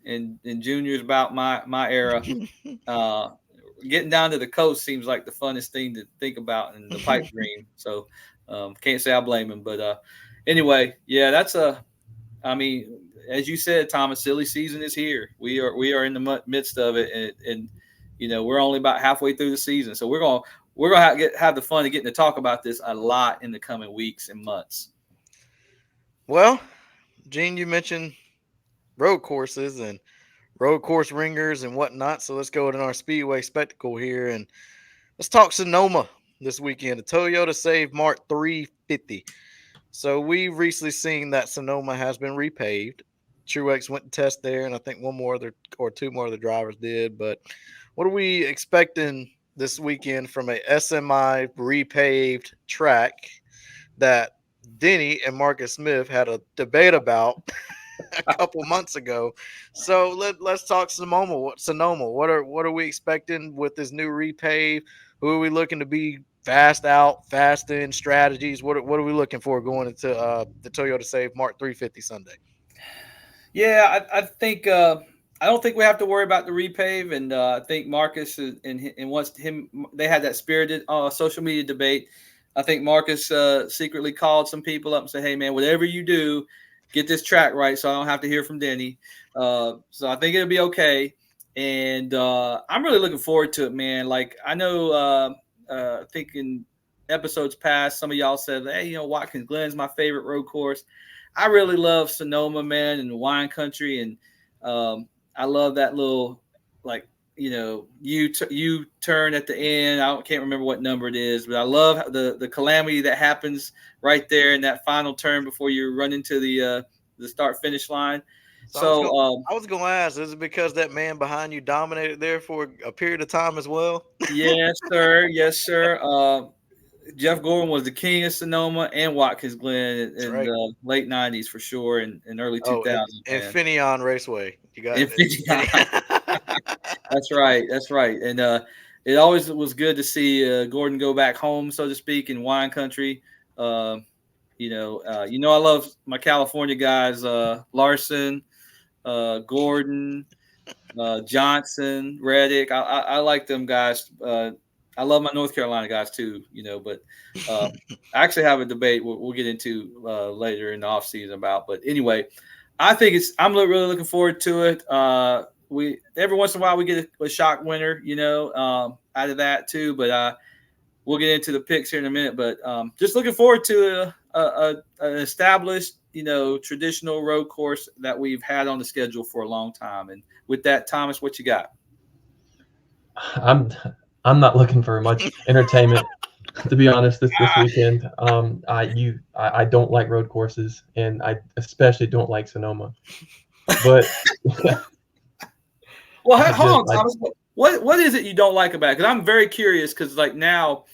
and Junior's about my era. Getting down to the coast seems like the funnest thing to think about in the pipe dream. So can't say I blame him, but anyway, yeah, I mean, as you said, Thomas, silly season is here. We are in the midst of it, and we're only about halfway through the season, so we're gonna have the fun of getting to talk about this a lot in the coming weeks and months. Well, Gene, you mentioned road courses and road course ringers and whatnot, so let's go in our Speedway spectacle here and let's talk Sonoma this weekend. The Toyota Save Mart 350. So we've recently seen that Sonoma has been repaved. Truex went to test there, and I think one more or 2 more of the drivers did. But what are we expecting this weekend from a SMI repaved track that Denny and Marcus Smith had a debate about a couple months ago? So let's talk Sonoma. What are we expecting with this new repave? Who are we looking to be fast out, fast in strategies? What are we looking for going into the Toyota Save Mart 350 Sunday? Yeah, I think I don't think we have to worry about the repave, and I think Marcus and once they had that spirited social media debate. I think Marcus secretly called some people up and said, "Hey man, whatever you do, get this track right, so I don't have to hear from Denny." So I think it'll be okay, and I'm really looking forward to it, man. Like I know, I think in episodes past, some of y'all said, "Hey, Watkins Glen's my favorite road course." I really love Sonoma, man, and the wine country, and I love that little you turn at the end. Can't remember what number it is, but I love the calamity that happens right there in that final turn before you run into the the start finish line. So So I was gonna ask, is it because that man behind you dominated there for a period of time as well? yes, sir, yes, sir. Jeff Gordon was the king of Sonoma and Watkins Glen That's in right. the late '90s for sure, and early Oh, and 2000s, man. Infineon Raceway. You got Infinity. That's right. That's right. And it always was good to see Gordon go back home, so to speak, in wine country. Uh, I love my California guys, Larson, Gordon, Johnson, Reddick. I like them guys. I love my North Carolina guys too, but I actually have a debate we'll get into later in the offseason about. But anyway, I'm really looking forward to it. We every once in a while we get a shock winner, out of that too. But we'll get into the picks here in a minute. But just looking forward to an established, traditional road course that we've had on the schedule for a long time. And with that, Thomas, what you got? I'm not looking for much entertainment, to be honest. This weekend, I don't like road courses, and I especially don't like Sonoma. But well, hold on, Thomas. What is it you don't like about it? Because I'm very curious. Because like now,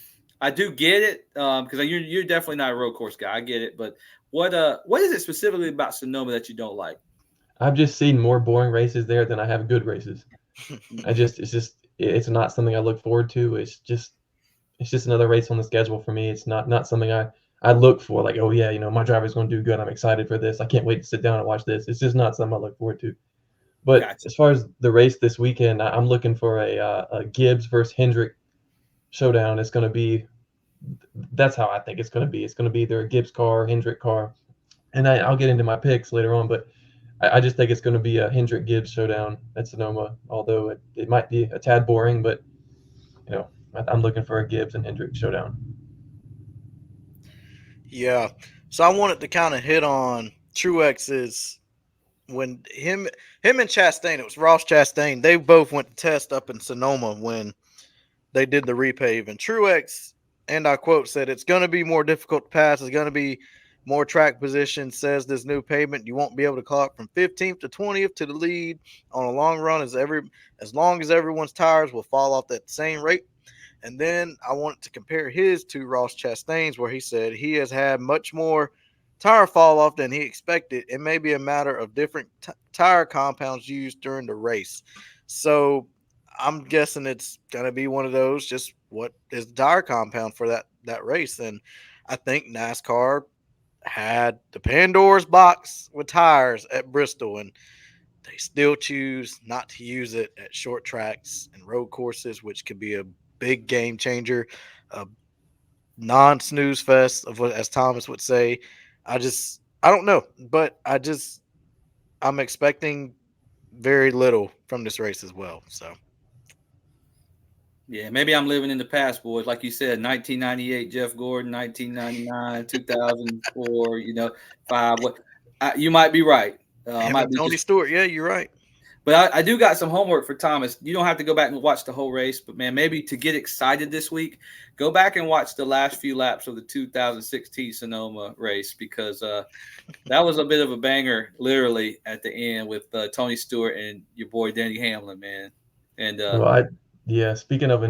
I do get it. Because you're definitely not a road course guy. I get it. But what is it specifically about Sonoma that you don't like? I've just seen more boring races there than I have good races. It's not something I look forward to. It's just another race on the schedule for me. It's not something I look for. Like, oh yeah, my driver's going to do good. I'm excited for this. I can't wait to sit down and watch this. It's just not something I look forward to. But Gotcha. as far as the race this weekend, I'm looking for a Gibbs versus Hendrick showdown. It's going to be, that's how I think it's going to be. It's going to be either a Gibbs car, Hendrick car, and I'll get into my picks later on. But I just think it's going to be a Hendrick Gibbs showdown at Sonoma. Although it might be a tad boring, but I'm looking for a Gibbs and Hendrick showdown. Yeah. So I wanted to kind of hit on Truex's when him and Chastain, it was Ross Chastain, they both went to test up in Sonoma when they did the repave. And Truex, and I quote, said, "It's going to be more difficult to pass. It's going to be more track position, says this new pavement. You won't be able to clock from 15th to 20th to the lead on a long run as long as everyone's tires will fall off at the same rate." And then I wanted to compare his to Ross Chastain's, where he said he has had much more tire fall off than he expected. It may be a matter of different tire compounds used during the race. So I'm guessing it's going to be one of those, just what is the tire compound for that race. And I think NASCAR had the Pandora's box with tires at Bristol, and they still choose not to use it at short tracks and road courses, which could be a big game changer, a non-snooze fest, of what, as Thomas would say. I don't know, but I'm expecting very little from this race as well. So Yeah, maybe I'm living in the past, boys. Like you said, 1998, Jeff Gordon, 1999, 2004, 5. You might be right. I him might and be Tony just, Stewart, yeah, you're right. but I do got some homework for Thomas. You don't have to go back and watch the whole race, but man, maybe to get excited this week, go back and watch the last few laps of the 2016 Sonoma race because that was a bit of a banger, literally at the end with Tony Stewart and your boy Denny Hamlin, man. And Speaking of,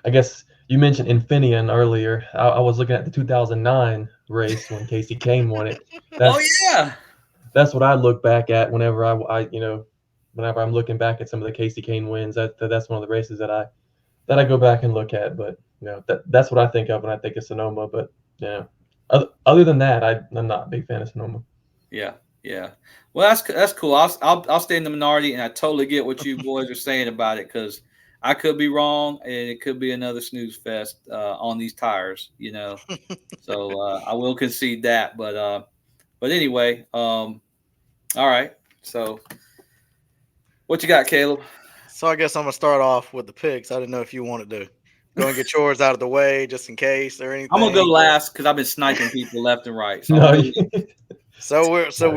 I guess you mentioned Infineon earlier. I was looking at the 2009 race when Casey Kane won it. That's what I look back at whenever whenever I'm looking back at some of the Casey Kane wins. That's one of the races that I go back and look at. But that's what I think of when I think of Sonoma. But other than that, I'm not a big fan of Sonoma. Yeah. Well, that's cool. I'll stay in the minority, and I totally get what you boys are saying about it because I could be wrong, and it could be another snooze fest on these tires, So I will concede that, but anyway, all right. So what you got, Kaleb? So I guess I'm gonna start off with the picks. I didn't know if you wanted to go and get yours out of the way just in case or anything. I'm gonna go last because I've been sniping people left and right. So Are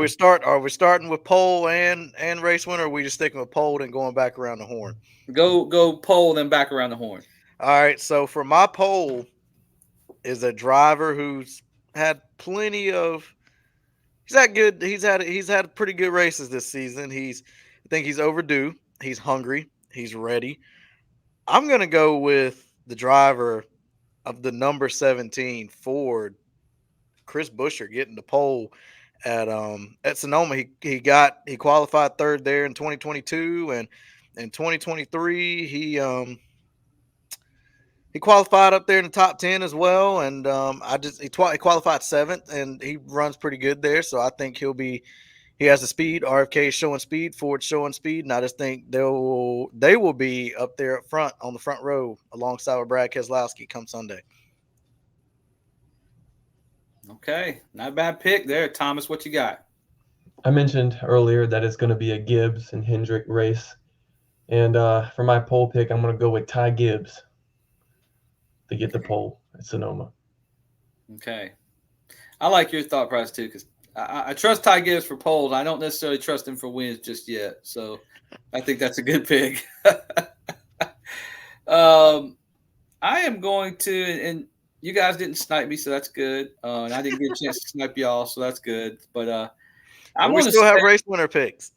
we starting with pole and race winner, or are we just sticking with pole and going back around the horn? Go pole, then back around the horn. All right. So for my pole is a driver who's had plenty of He's had good. He's had pretty good races this season. I think he's overdue. He's hungry. He's ready. I'm gonna go with the driver of the number 17 Ford, Chris Buescher, getting the pole at Sonoma. He qualified third there in 2022, and in 2023 he qualified up there in the top 10 as well. And he qualified seventh, and he runs pretty good there. So I think he has the speed. RFK is showing speed, Ford's showing speed, and I just think they will be up there up front on the front row alongside with Brad Keselowski come Sunday. Okay, not a bad pick there, Thomas. What you got? I mentioned earlier that it's going to be a Gibbs and Hendrick race. And for my pole pick, I'm going to go with Ty Gibbs to get the pole at Sonoma. Okay. I like your thought process too, because I trust Ty Gibbs for poles. I don't necessarily trust him for wins just yet. So I think that's a good pick. I am going to, and you guys didn't snipe me, so that's good. And I didn't get a chance to snipe y'all, so that's good. But we still have race winner picks.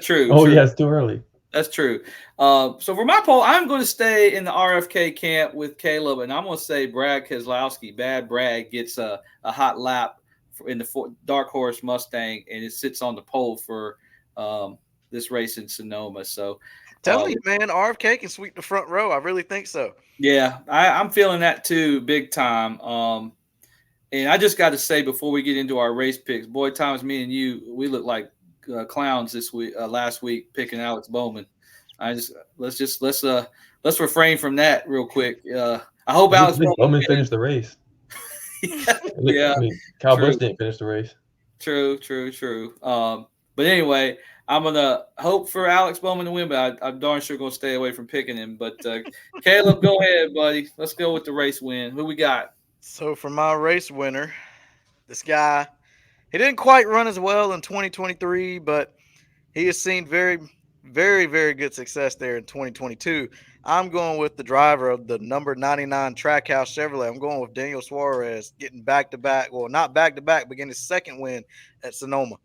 True. Oh, true. yeah, it's too early. That's true. So for my poll, I'm going to stay in the RFK camp with Kaleb, and I'm going to say Brad Keselowski. Bad Brad gets a hot lap in the Dark Horse Mustang, and it sits on the pole for this race in Sonoma. So tell you, man, RFK can sweep the front row. I really think so. Yeah, I'm feeling that too, big time. And I just got to say before we get into our race picks, boy, Thomas, me and you, we look like clowns this week. Last week picking Alex Bowman. Let's refrain from that real quick. I hope Alex Bowman finished the race. Yeah, I mean, Kyle Busch didn't finish the race. True. But anyway, I'm gonna hope for Alex Bowman to win, but I'm darn sure gonna stay away from picking him. But Kaleb, go ahead, buddy. Let's go with the race win. Who we got? So for my race winner, this guy, he didn't quite run as well in 2023, but he has seen very, very, very good success there in 2022. I'm going with the driver of the number 99 Trackhouse Chevrolet. I'm going with Daniel Suarez getting back-to-back. Well, not back-to-back, but getting his second win at Sonoma.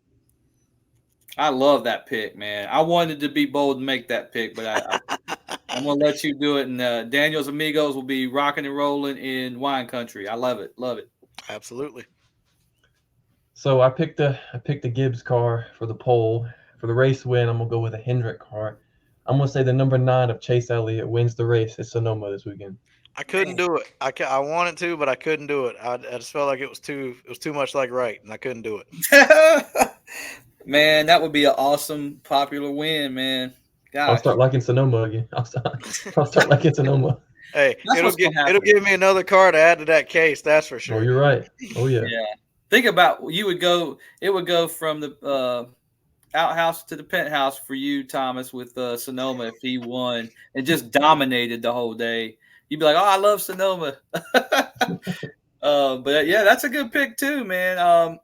I love that pick, man. I wanted to be bold and make that pick, but I'm going to let you do it. And Daniel's Amigos will be rocking and rolling in wine country. I love it. Love it. Absolutely. So I picked the Gibbs car for the pole. For the race win, I'm going to go with a Hendrick car. I'm going to say the number 9 of Chase Elliott wins the race at Sonoma this weekend. I couldn't do it. I wanted to, but I couldn't do it. I just felt like it was too much like right, and I couldn't do it. Man, that would be an awesome popular win, man. Gosh. I'll start liking Sonoma again. I'll start liking Sonoma. Hey, it'll give me another car to add to that case. That's for sure. Oh, you're right. Oh yeah. Yeah. Think about it would go from the outhouse to the penthouse for you, Thomas, with Sonoma if he won and just dominated the whole day. You'd be like, oh, I love Sonoma. But yeah, that's a good pick too, man.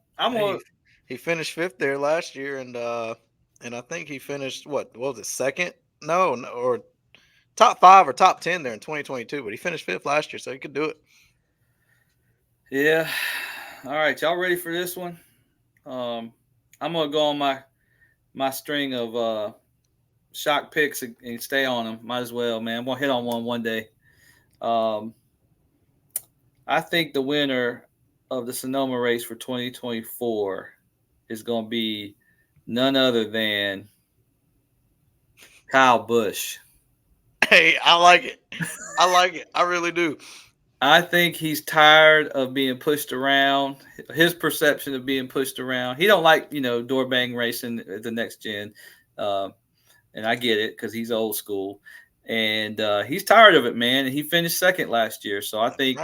He finished 5th there last year, and I think he finished what was it, second? No, or top 5 or top 10 there in 2022. But he finished 5th last year, so he could do it. Yeah. All right, y'all ready for this one? I'm gonna go on my string of shock picks and stay on them. Might as well, man. I'm gonna hit on one day. I think the winner of the Sonoma race for 2024 is going to be none other than Kyle Busch. Hey, I like it. I really do. I think he's tired of being pushed around. His perception of being pushed around. He don't like, door bang racing at the next gen. And I get it because he's old school. And he's tired of it, man. And he finished second last year. So I think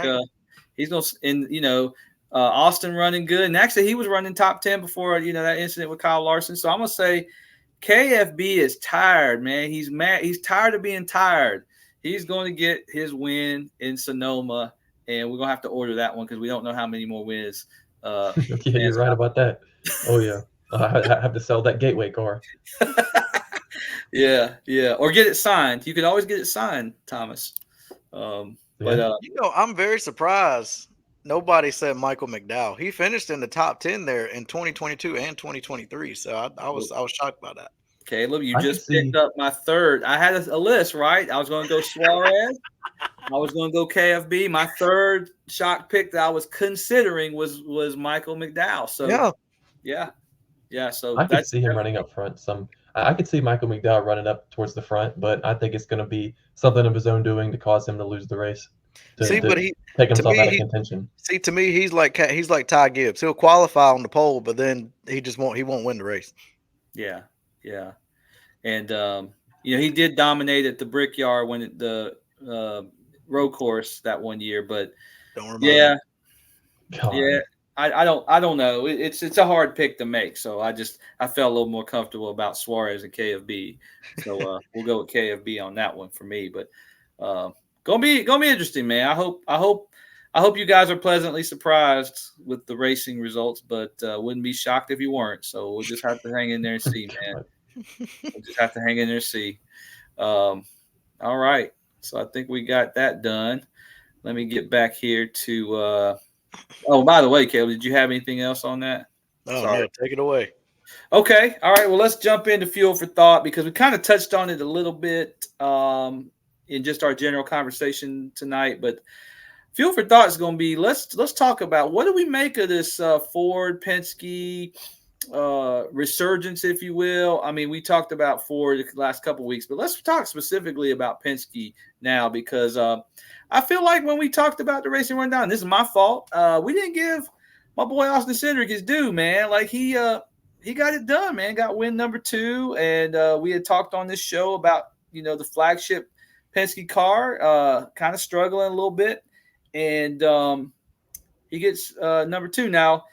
he's going to – Austin running good. And actually, he was running top 10 before, that incident with Kyle Larson. So I'm going to say KFB is tired, man. He's mad. He's tired of being tired. He's going to get his win in Sonoma, and we're going to have to order that one because we don't know how many more wins. Yeah, you're right about that. Oh, yeah. I have to sell that Gateway car. Yeah. Or get it signed. You can always get it signed, Thomas. I'm very surprised nobody said Michael McDowell. He finished in the top 10 there in 2022 and 2023. So I was shocked by that. Caleb, you I could just picked see. up my third. I had a list, right? I was going to go Suarez. I was going to go KFB. My third shock pick that I was considering was Michael McDowell. So Yeah. yeah. So I could that's see him running up front. I could see Michael McDowell running up towards the front, but I think it's going to be something of his own doing to cause him to lose the race, to But take to himself out of me, contention. to me, he's like Ty Gibbs. He'll qualify on the pole, but then he won't win the race. Yeah. And he did dominate at the Brickyard when the road course that one year, but Don't remind me. yeah. I don't know. It's a hard pick to make, so I felt a little more comfortable about Suarez and KFB. So we'll go with KFB on that one for me. But gonna be interesting, man. I hope you guys are pleasantly surprised with the racing results, but wouldn't be shocked if you weren't. So we'll just have to hang in there and see, man. We'll just have to hang in there and see. All right. So I think we got that done. Let me get back here to oh, by the way, Caleb, did you have anything else on that? Oh, Sorry. no, take it away. Okay. All right. Well, let's jump into fuel for thought because we kind of touched on it a little bit in just our general conversation tonight. But fuel for thought is going to be let's talk about what do we make of this Ford Penske resurgence, if you will. I mean, we talked about Ford the last couple of weeks, but let's talk specifically about Penske now because I feel like when we talked about the racing rundown, this is my fault. We didn't give my boy Austin Cindric his due, man. Like he got it done, man. Got win number 2, and we had talked on this show about the flagship Penske car, kind of struggling a little bit, and he gets number 2 now.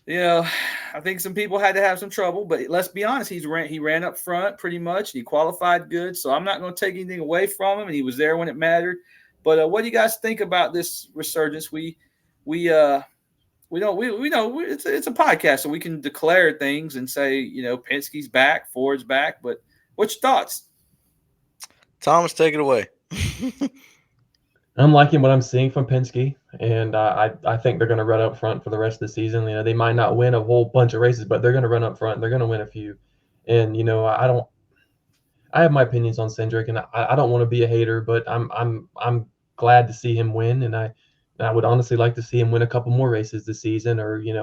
I think some people had to have some trouble, but let's be honest, he ran up front pretty much. He qualified good, so I'm not going to take anything away from him, and he was there when it mattered. But what do you guys think about this resurgence? We know it's a podcast, so we can declare things and say Penske's back, Ford's back. But what's your thoughts? Thomas, take it away. I'm liking what I'm seeing from Penske, and I think they're going to run up front for the rest of the season. They might not win a whole bunch of races, but they're going to run up front. They're going to win a few. And I have my opinions on Cindric, and I don't want to be a hater, but I'm glad to see him win, and I would honestly like to see him win a couple more races this season, or he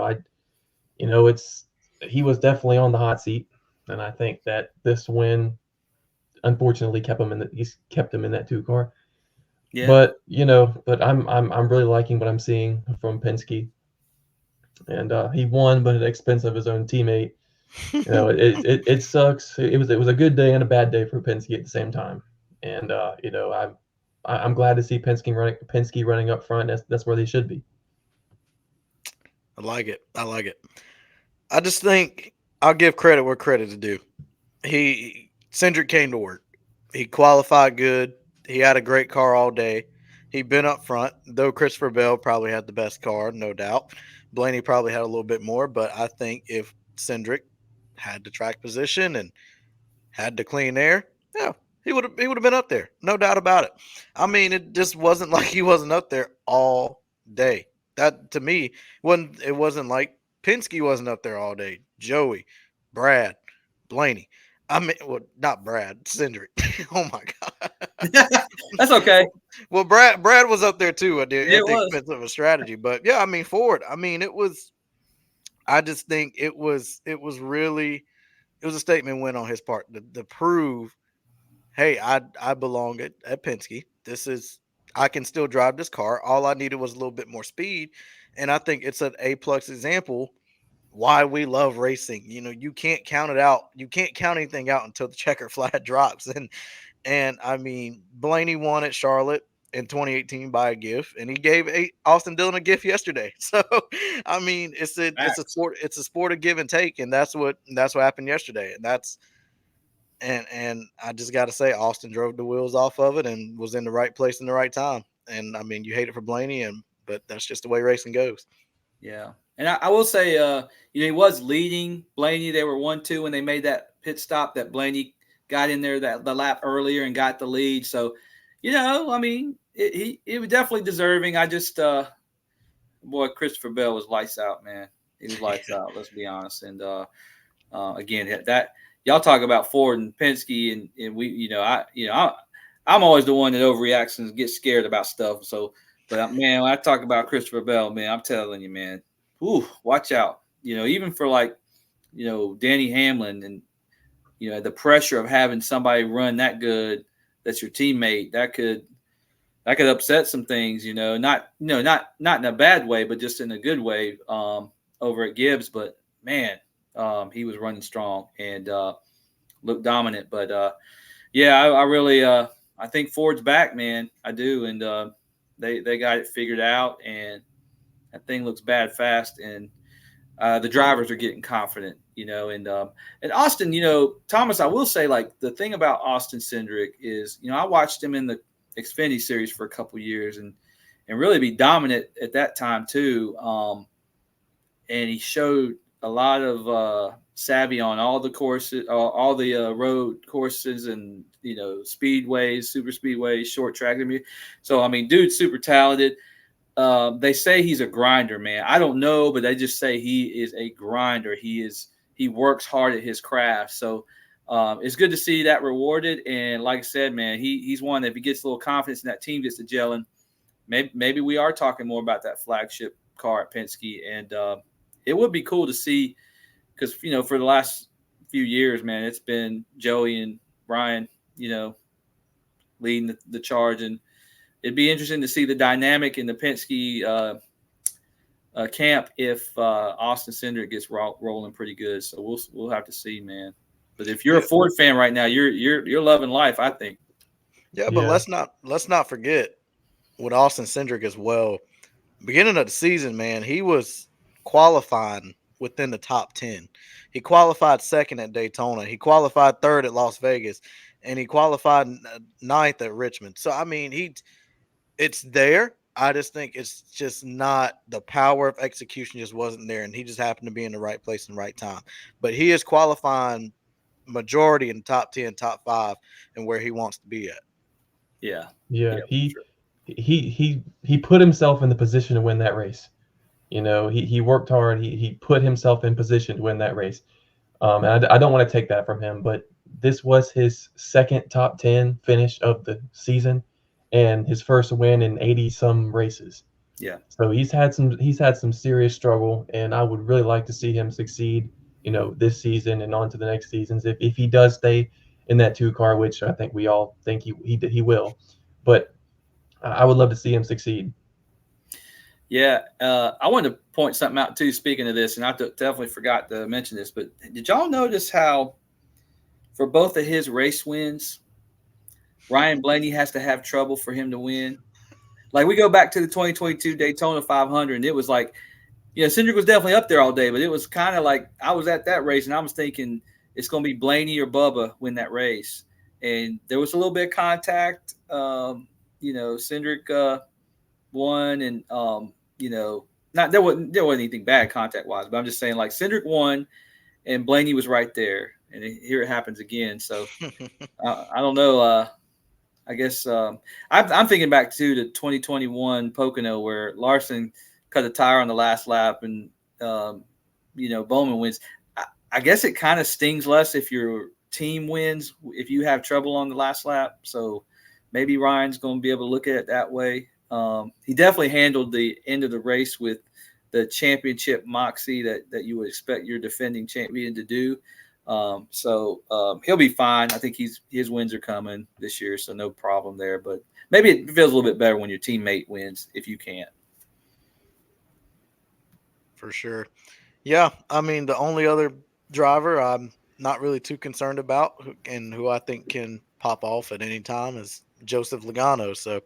was definitely on the hot seat, and I think that this win unfortunately kept him in that 2 car. Yeah. But I'm really liking what I'm seeing from Penske, and he won, but at the expense of his own teammate. It sucks. It was a good day and a bad day for Penske at the same time, and I'm glad to see Penske running up front. That's where they should be. I like it. I just think I'll give credit where credit is due. Cindric came to work. He qualified good. He had a great car all day. He'd been up front, though Christopher Bell probably had the best car, no doubt. Blaney probably had a little bit more, but I think if Cindric had the track position and had the clean air, yeah, he would have been up there, no doubt about it. I mean, it just wasn't like he wasn't up there all day. That to me, it wasn't like Penske wasn't up there all day. Joey, Brad, Blaney. I mean, well, not Brad, Cindric. Oh my God, that's okay. Well, Brad was up there too. At the expense of a strategy, but yeah, I mean Ford. I mean, it was. I just think it was a statement win on his part to prove, hey, I belong at Penske. I can still drive this car. All I needed was a little bit more speed, and I think it's an A+ example why we love racing. You can't count it out. You can't count anything out until the checker flag drops. And I mean, Blaney won at Charlotte in 2018 by a gift, and he gave Austin Dillon a gift yesterday. So, I mean, it's a sport of give and take, and that's what happened yesterday. And I just got to say, Austin drove the wheels off of it and was in the right place in the right time. And I mean, you hate it for Blaney, but that's just the way racing goes. Yeah. And I will say, he was leading Blaney. They were 1-2 when they made that pit stop that Blaney got in there the lap earlier and got the lead. So, I mean, it was definitely deserving. I just, boy, Christopher Bell was lights out, man. He was lights out. Let's be honest. And again, that y'all talk about Ford and Penske, and we, I'm always the one that overreacts and gets scared about stuff. So, but man, when I talk about Christopher Bell, man, I'm telling you, man, ooh, watch out. Even for like, Danny Hamlin and the pressure of having somebody run that good, that's your teammate, that could upset some things, not in a bad way, but just in a good way, over at Gibbs. But man, he was running strong and looked dominant. But yeah, I really I think Ford's back, man. I do, and they got it figured out, and that thing looks bad fast, and the drivers are getting confident, and Austin, Thomas, I will say, like, the thing about Austin Cindric is, I watched him in the Xfinity series for a couple years and really be dominant at that time too. And he showed a lot of savvy on all the courses, all the road courses, and speedways, super speedways, short track. So I mean, dude's super talented. They say he's a grinder, man. I don't know, but they just say he is a grinder. He works hard at his craft. So it's good to see that rewarded. And like I said, man, he's one that if he gets a little confidence and that team gets to gelling, maybe we are talking more about that flagship car at Penske. And it would be cool to see, because for the last few years, man, it's been Joey and Brian, leading the charge, and it'd be interesting to see the dynamic in the Penske camp if Austin Cindric gets rolling pretty good. So we'll have to see, man. But if you're a Ford fan right now, you're loving life, I think. Yeah, but let's not forget with Austin Cindric as well. Beginning of the season, man, he was qualifying within the top 10. He qualified second at Daytona. He qualified third at Las Vegas, and he qualified ninth at Richmond. So I mean, it's there. I just think it's just not, the power of execution just wasn't there, and he just happened to be in the right place in the right time. But he is qualifying majority in the top 10, top 5, and where he wants to be at. Yeah. He put himself in the position to win that race. He worked hard. He put himself in position to win that race. And I don't want to take that from him, but this was his second top 10 finish of the season and his first win in 80 some races. Yeah. So he's had some serious struggle, and I would really like to see him succeed, this season and on to the next seasons if he does stay in that 2 car, which I think we all think he will. But I would love to see him succeed. Yeah, I wanted to point something out too. Speaking of this, and I definitely forgot to mention this, but did y'all notice how, for both of his race wins, Ryan Blaney has to have trouble for him to win? Like, we go back to the 2022 Daytona 500, and it was like, Cindric was definitely up there all day, but it was kind of like, I was at that race, and I was thinking it's going to be Blaney or Bubba win that race, and there was a little bit of contact. Cindric won, and not there wasn't anything bad contact wise, but I'm just saying, like, Cindric won, and Blaney was right there, and here it happens again. So I don't know. I guess I'm thinking back to the 2021 Pocono where Larson cut a tire on the last lap, and Bowman wins. I guess it kind of stings less if your team wins if you have trouble on the last lap. So maybe Ryan's going to be able to look at it that way. He definitely handled the end of the race with the championship moxie that you would expect your defending champion to do. So he'll be fine. I think his wins are coming this year, so no problem there. But maybe it feels a little bit better when your teammate wins if you can't. For sure. Yeah, I mean, the only other driver I'm not really too concerned about and who I think can pop off at any time is Joseph Logano. So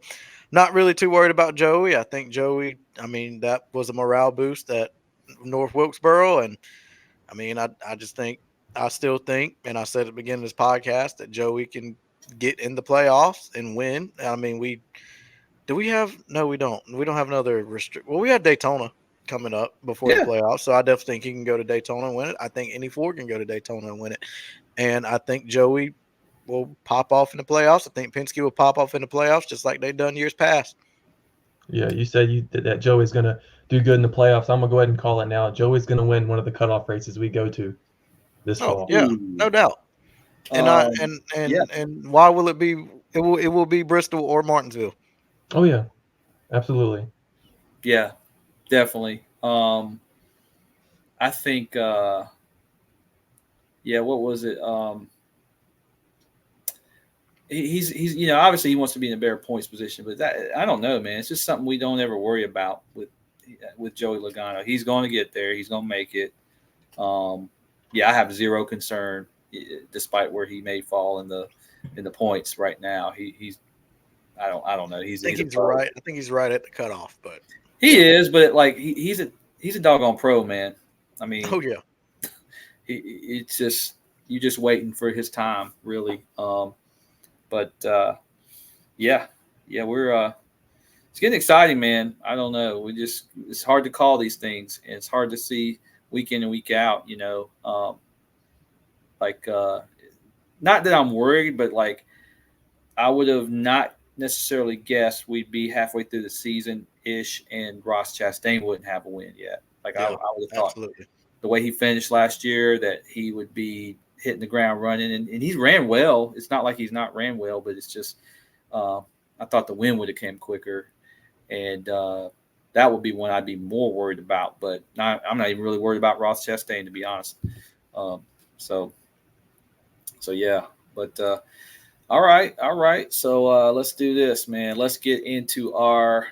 not really too worried about Joey. I think Joey, I mean, that was a morale boost at North Wilkesboro. And I mean, I still think, and I said at the beginning of this podcast, that Joey can get in the playoffs and win. I mean, we don't. We don't have another well, we had Daytona coming up before the playoffs. So I definitely think he can go to Daytona and win it. I think any Ford can go to Daytona and win it. And I think Joey will pop off in the playoffs. I think Penske will pop off in the playoffs just like they've done years past. Yeah, you said that Joey's going to do good in the playoffs, I'm gonna go ahead and call it now. Joey's gonna win one of the cutoff races we go to this Oh fall. yeah, no doubt. And I Yeah, and why will it be? It will be Bristol or Martinsville. Oh yeah, absolutely. yeah, definitely. I think yeah, what was it? He's obviously he wants to be in a better points position, but that I don't know, man. It's just something we don't ever worry about with Joey Logano. He's going to get there. He's going to make it. Yeah, I have zero concern, despite where he may fall in the points right now. He's I don't know. I think he's right. I think he's right at the cutoff, but he is, but like he's a doggone pro, man. I mean, oh yeah, it's just you just waiting for his time, really. But yeah, we're it's getting exciting, man. I don't know. It's hard to call these things, and it's hard to see week in and week out. Like not that I'm worried, but like I would have not necessarily guessed we'd be halfway through the season ish, and Ross Chastain wouldn't have a win yet. Like I would have thought absolutely. the way he finished last year that he would be hitting the ground running, and he's ran well. It's not like he's not ran well, but it's just I thought the win would have came quicker, and that would be one I'd be more worried about. But I'm not even really worried about Ross Chastain, to be honest. So yeah, but all right. So let's do this, man. Let's get into our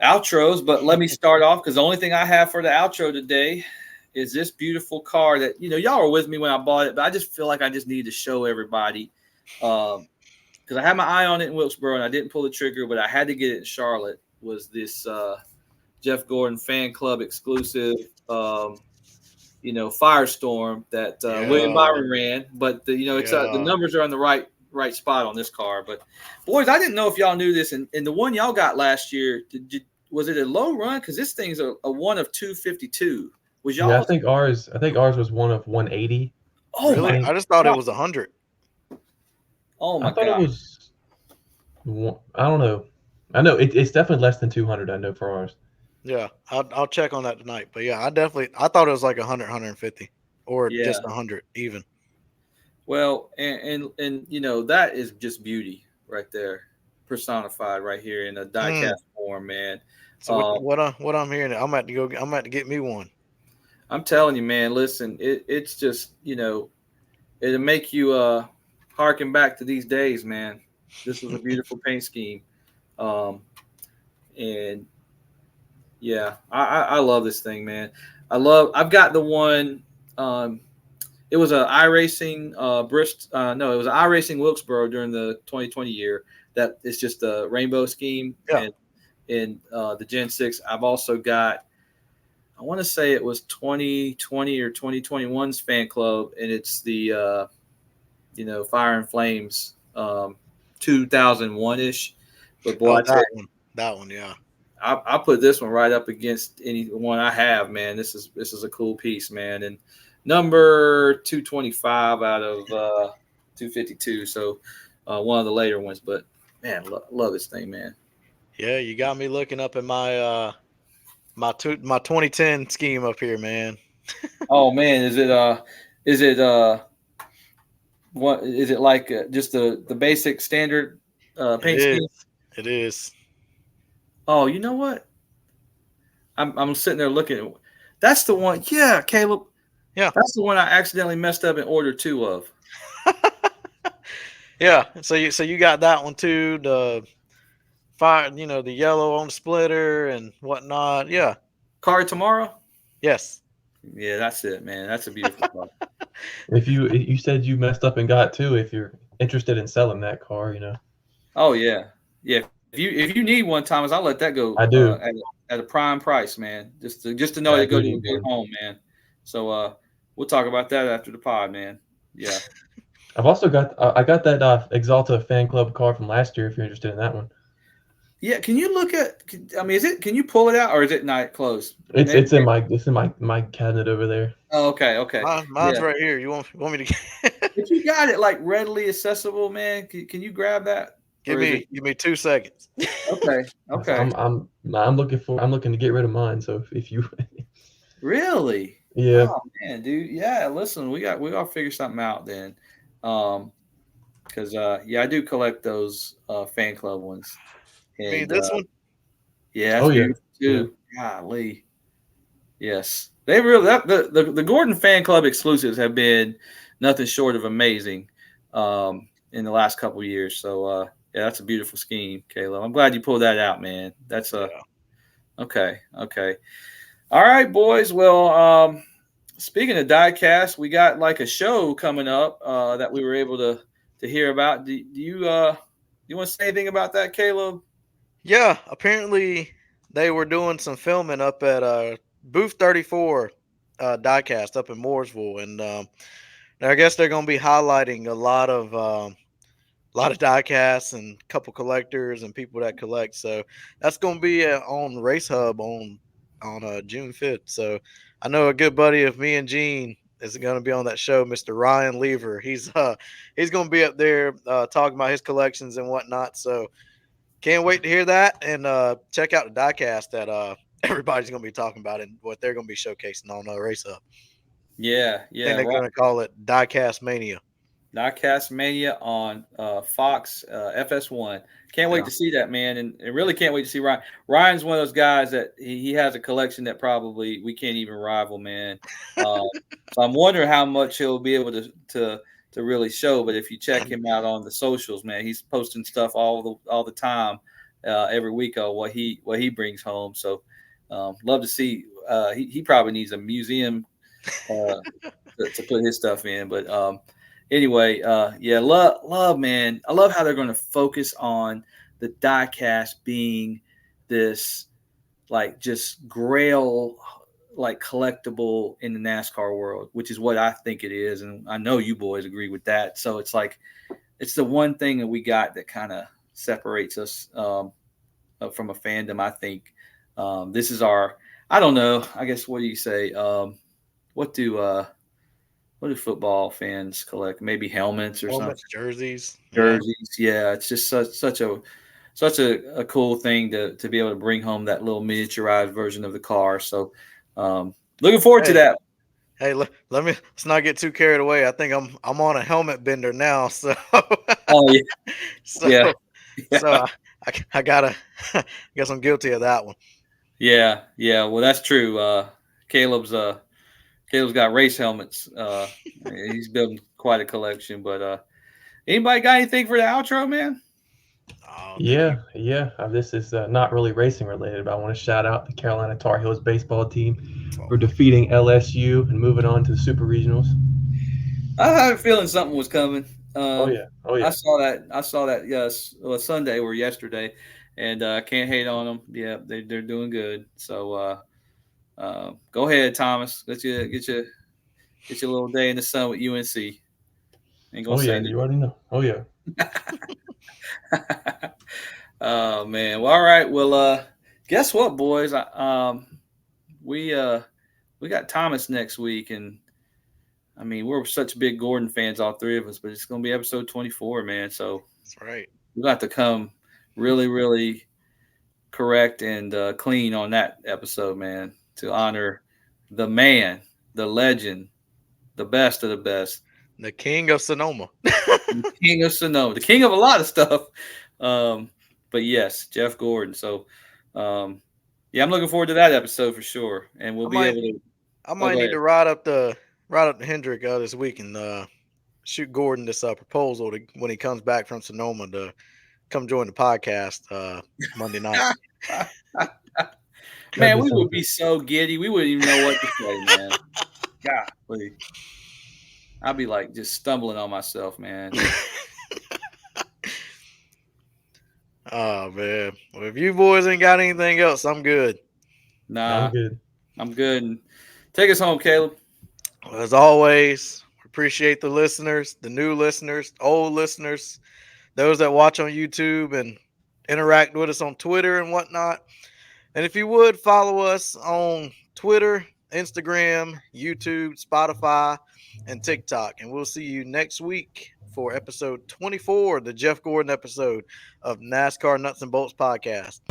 outros. But let me start off because the only thing I have for the outro today is this beautiful car that y'all were with me when I bought it, but I just feel like I just need to show everybody because I had my eye on it in Wilkesboro and I didn't pull the trigger, but I had to get it in Charlotte. Was this Jeff Gordon fan club exclusive? Firestorm that William Byron ran, but the numbers are on the right spot on this car. But boys, I didn't know if y'all knew this, and the one y'all got last year, was it a low run? Because this thing's a one of 252. Was y'all? Yeah, I think ours was one of 180. Oh really? my! I just thought it was 100. Oh my I thought god! it was. I don't know. I know it's definitely less than 200. I know for ours. Yeah, I'll check on that tonight. But yeah, I thought it was like 100, 150, or just 100 even. Well, and that is just beauty right there, personified right here in a diecast form, man. So what I'm hearing, I'm about to get me one. I'm telling you, man. Listen, it's just it'll make you harken back to these days, man. This was a beautiful paint scheme, and yeah, I love this thing, man. I've got the one. It was an iRacing Bristol. No, it was an iRacing Wilkesboro during the 2020 year. That is just a rainbow scheme. Yeah. And in the Gen 6, I've also got. I want to say it was 2020 or 2021's fan club, and it's the Fire and Flames 2001-ish. But boy, that one, yeah. I put this one right up against any one I have, man. This is a cool piece, man. And number 225 out of 252, so one of the later ones. But man, love this thing, man. Yeah, you got me looking up at my my 2010 scheme up here, man. Oh man, is it what is it like? Just the basic standard paint scheme? It is. Oh, you know what? I'm sitting there looking at. That's the one. Yeah, Kaleb. Yeah, that's the one I accidentally messed up and ordered 2 of. Yeah, so you got that one too. The fire, the yellow on the splitter and whatnot. Yeah. Car tomorrow. Yes. Yeah, that's it, man. That's a beautiful car. If you said you messed up and got 2, if you're interested in selling that car, Oh yeah. If you need one, Thomas, I'll let that go. I do at a prime price, man. Just to know to go to a good home, man. So we'll talk about that after the pod, man. Yeah. I've also got I got that Exalta fan club car from last year. If you're interested in that one. Yeah, can you look at? I mean, can you pull it out, or is it not closed? It's in my cabinet over there. Oh, okay. Mine's right here. You want me to? If you got it like readily accessible, man, can you grab that? Give me 2 seconds. Okay. Okay. I'm looking to get rid of mine. So if you, Really? yeah, Oh man, dude. Yeah. Listen, we got to figure something out then. Because yeah, I do collect those fan club ones, I mean, and this one. yeah, that's oh yeah, beautiful yeah, too. Golly, yes, they really the Gordon fan club exclusives have been nothing short of amazing in the last couple of years. So yeah, that's a beautiful scheme, Caleb. I'm glad you pulled that out, man. That's Yeah. okay, okay. All right, boys. Well, speaking of diecast, we got like a show coming up that we were able to hear about. Do you want to say anything about that, Caleb? Yeah. Apparently, they were doing some filming up at booth 34, Diecast up in Mooresville, and I guess they're going to be highlighting a lot of diecasts and a couple collectors and people that collect. So that's going to be on Race Hub on June 5th. So I know a good buddy of me and Gene is going to be on that show, Mr. Ryan Lever. He's going to be up there talking about his collections and whatnot. So can't wait to hear that and check out the diecast that everybody's going to be talking about and what they're going to be showcasing on Race Hub. Yeah, I yeah. think they're going to call it Diecast Mania. Diecast Mania on Fox FS1. Can't wait Yeah. to see that, man, and really can't wait to see Ryan. Ryan's one of those guys that he has a collection that probably we can't even rival, man. So I'm wondering how much he'll be able to really show. But if you check him out on the socials, man, he's posting stuff all the time, every week on what he brings home. So love to see. He probably needs a museum to put his stuff in, but anyway, yeah, love, man. I love how they're going to focus on the diecast being this like just grail like collectible in the NASCAR world, which is what I think it is, and I know you boys agree with that. So it's like it's the one thing that we got that kind of separates us from a fandom. I think this is our. I don't know. I guess what do you say? What do what do football fans collect? Maybe helmets or something. Helmets, jerseys. Yeah. Jerseys. Yeah, it's just such a cool thing to be able to bring home that little miniaturized version of the car. So looking forward to Hey, that. hey, let's not get too carried away. I think I'm on a helmet bender now, so Oh yeah, so yeah, so yeah, I gotta I guess I'm guilty of that one. yeah, yeah. Well, that's true. Caleb's Caleb's got race helmets. He's building quite a collection. But anybody got anything for the outro, man? Oh, thank you. yeah. This is not really racing related, but I want to shout out the Carolina Tar Heels baseball team Oh, for defeating LSU and moving on to the Super Regionals. I had a feeling something was coming. Oh yeah, oh I yeah. saw that. I saw that. Yes, Sunday or yesterday, and can't hate on them. Yeah, they're doing good. So go ahead, Thomas. Get your little day in the sun with UNC. Ain't gonna Oh say yeah, you already know. Oh yeah. nothing. Oh man. Well, all right. Well, guess what, boys? We we got Thomas next week, and I mean we're such big Gordon fans, all three of us. But it's gonna be episode 24, man. So that's right. we got to come really, really correct and clean on that episode, man, to honor the man, the legend, the best of the best, The king of Sonoma. the king of Sonoma, the king of a lot of stuff. Um, but yes, Jeff Gordon. So, yeah, I'm looking forward to that episode for sure, and we'll I be might able to. I Oh, might go need ahead. to ride up to Hendrick this week and shoot Gordon this proposal to when he comes back from Sonoma to come join the podcast Monday night. That'd Man, be we would something. be so giddy, we wouldn't even know what to say, man. Golly. I'd be like just stumbling on myself, man. Oh man. Well, if you boys ain't got anything else, I'm good. I'm Nah, good. I'm good. And take us home, Caleb. Well, as always, we appreciate the listeners, the new listeners, old listeners, those that watch on YouTube and interact with us on Twitter and whatnot. And if you would follow us on Twitter Instagram, YouTube, Spotify, and TikTok. And we'll see you next week for episode 24, the Jeff Gordon episode of NASCAR Nuts and Bolts Podcast.